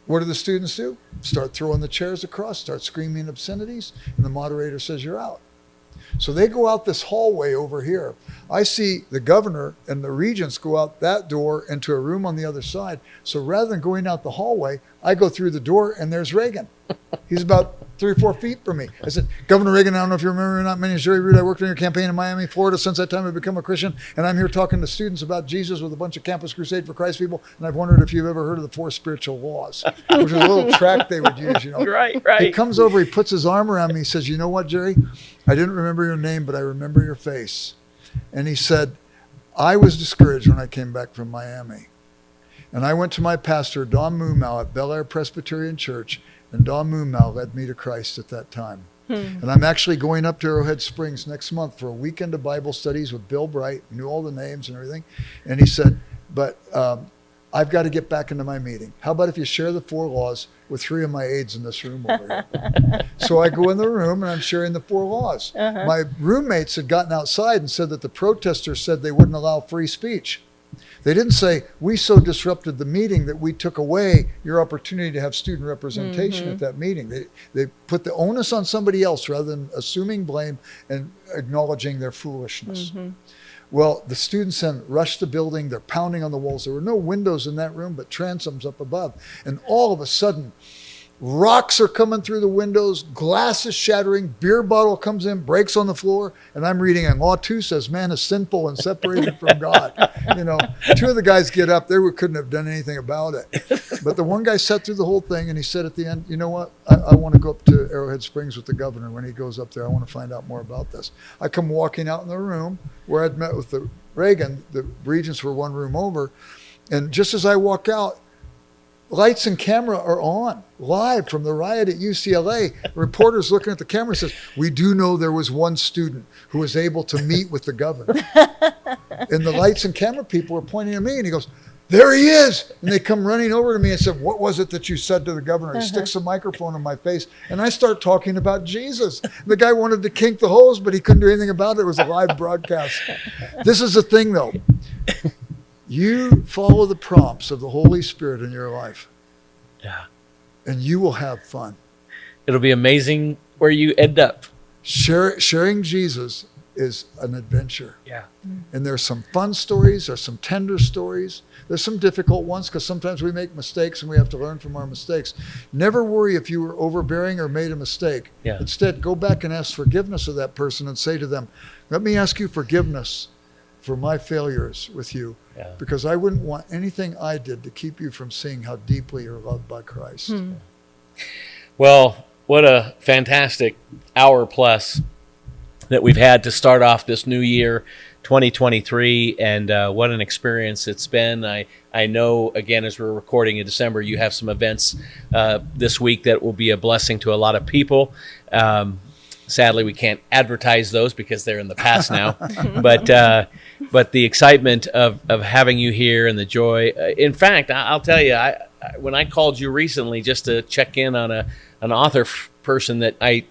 what do the students do? Start throwing the chairs across, start screaming obscenities, and the moderator says, you're out. So they go out this hallway over here. I see the governor and the regents go out that door into a room on the other side. So rather than going out the hallway, I go through the door and there's Reagan. He's about 3 or 4 feet from me. I said, Governor Reagan, I don't know if you remember or not, my name is Jerry Root. I worked on your campaign in Miami, Florida. Since that time, I've become a Christian, and I'm here talking to students about Jesus with a bunch of Campus Crusade for Christ people. And I've wondered if you've ever heard of the 4 spiritual laws, which is a little tract they would use, Right. He comes over, he puts his arm around me, he says, you know what, Jerry? I didn't remember your name, but I remember your face. And he said, I was discouraged when I came back from Miami. And I went to my pastor, Don Moomow, at Bel Air Presbyterian Church, and Don Moomow led me to Christ at that time. And I'm actually going up to Arrowhead Springs next month for a weekend of Bible studies with Bill Bright. He knew all the names and everything. And he said, but I've got to get back into my meeting. How about if you share the 4 laws with 3 of my aides in this room over here? So I go in the room and I'm sharing the 4 laws. My roommates had gotten outside and said that the protesters said they wouldn't allow free speech. They didn't say, we so disrupted the meeting that we took away your opportunity to have student representation at that meeting. They put the onus on somebody else rather than assuming blame and acknowledging their foolishness. Well, the students then rushed the building. They're pounding on the walls. There were no windows in that room, but transoms up above. And all of a sudden, rocks are coming through the windows, glass is shattering, beer bottle comes in, breaks on the floor, and I'm reading, and Law 2 says man is sinful and separated from God. Two of the guys get up. They couldn't have done anything about it. But the one guy sat through the whole thing, and he said at the end, you know what? I want to go up to Arrowhead Springs with the governor when he goes up there. I want to find out more about this. I come walking out in the room where I'd met with the Reagan. The regents were one room over. And just as I walk out, lights and camera are on live from the riot at UCLA. Reporters looking at the camera says, we do know there was one student who was able to meet with the governor. And the lights and camera people are pointing at me, and he goes, there he is. And they come running over to me and said, what was it that you said to the governor? He sticks a microphone in my face, and I start talking about Jesus. The guy wanted to kink the hose, but he couldn't do anything about it. It was a live broadcast. This is the thing, though. You follow the prompts of the Holy Spirit in your life. Yeah. And you will have fun. It'll be amazing where you end up. Sharing Jesus is an adventure. Yeah. And there's some fun stories, there's some tender stories, there's some difficult ones because sometimes we make mistakes and we have to learn from our mistakes. Never worry if you were overbearing or made a mistake. Yeah. Instead, go back and ask forgiveness of that person and say to them, let me ask you forgiveness for my failures with you. Yeah. Because I wouldn't want anything I did to keep you from seeing how deeply you're loved by Christ. Well, what a fantastic hour plus that we've had to start off this new year, 2023, and what an experience it's been. I know, again, as we're recording in December, you have some events this week that will be a blessing to a lot of people. Sadly, we can't advertise those because they're in the past now. But the excitement of having you here and the joy. In fact, I'll tell you, when I called you recently just to check in on an author person that I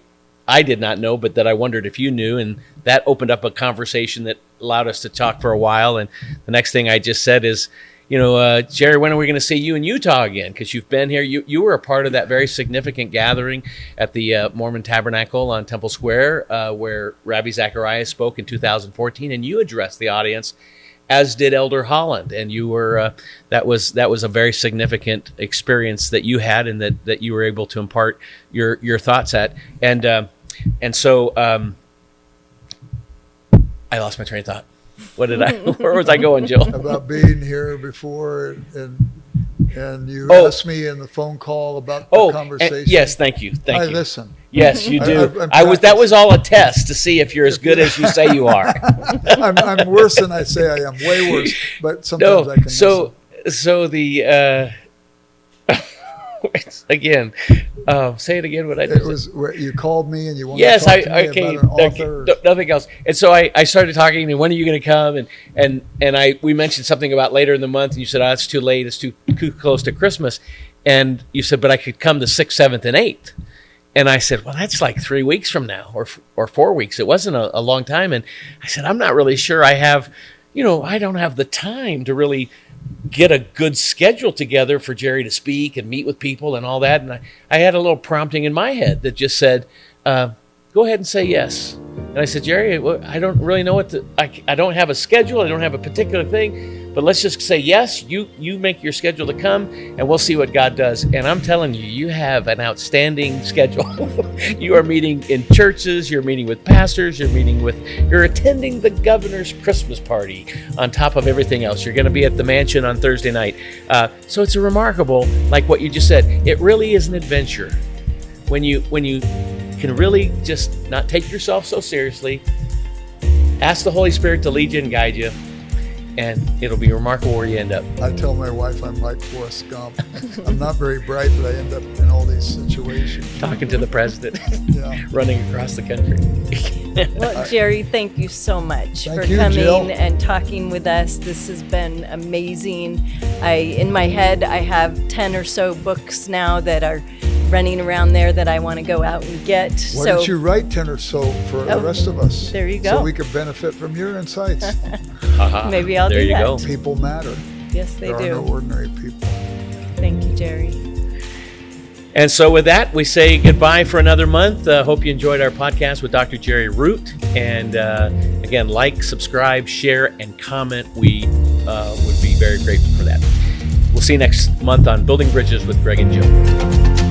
did not know, but that I wondered if you knew, and that opened up a conversation that allowed us to talk for a while. And the next thing I just said is, Jerry, when are we going to see you in Utah again? Because you've been here. You were a part of that very significant gathering at the Mormon Tabernacle on Temple Square, where Rabbi Zacharias spoke in 2014, and you addressed the audience, as did Elder Holland. And you were that was a very significant experience that you had, and that you were able to impart your thoughts at. And so I lost my train of thought. Where was I going, Jill? About being here before, and you asked me in the phone call about the conversation. Yes, thank you. I listen. Yes, you do. I'm that was all a test to see if you're as good as you say you are. I'm worse than I say I am, way worse. But sometimes I can. So the again, say it again. What I did. It was where you called me and you wanted yes, to talk to me about an author. Nothing else. And so I started talking. And when are you going to come? And we mentioned something about later in the month. And you said, "Oh, it's too late. It's too close to Christmas." And you said, "But I could come the 6th, 7th, and 8th." And I said, "Well, that's like 3 weeks from now, or 4 weeks. It wasn't a long time." And I said, "I'm not really sure I have, I don't have the time to really get a good schedule together for Jerry to speak and meet with people and all that." And I had a little prompting in my head that just said, go ahead and say yes. And I said, "Jerry, I don't really know I don't have a schedule. I don't have a particular thing, but let's just say yes. You make your schedule to come, and we'll see what God does." And I'm telling you, you have an outstanding schedule. You are meeting in churches, you're meeting with pastors, you're attending the governor's Christmas party on top of everything else. You're going to be at the mansion on Thursday night. So it's a remarkable, like what you just said, it really is an adventure. When you can really just not take yourself so seriously, ask the Holy Spirit to lead you and guide you, and it'll be remarkable where you end up. I tell my wife I'm like Forrest Gump. I'm not very bright, but I end up in all these situations. Talking to the president, yeah. Running across the country. Well, Jerry, thank you so much for you, coming Jill. and talking with us. This has been amazing. In my head, I have 10 or so books now that are running around there that I want to go out and get. Why don't you write 10 or so for the rest of us? There you go. So we could benefit from your insights. Maybe I'll there do you that. go. People matter. Yes, they There do. are no ordinary people. Thank you, Jerry. And so with that, we say goodbye for another month. Hope you enjoyed our podcast with Dr. Jerry Root. And again, like, subscribe, share, and comment. We would be very grateful for that. We'll see you next month on Building Bridges with Greg and Jill.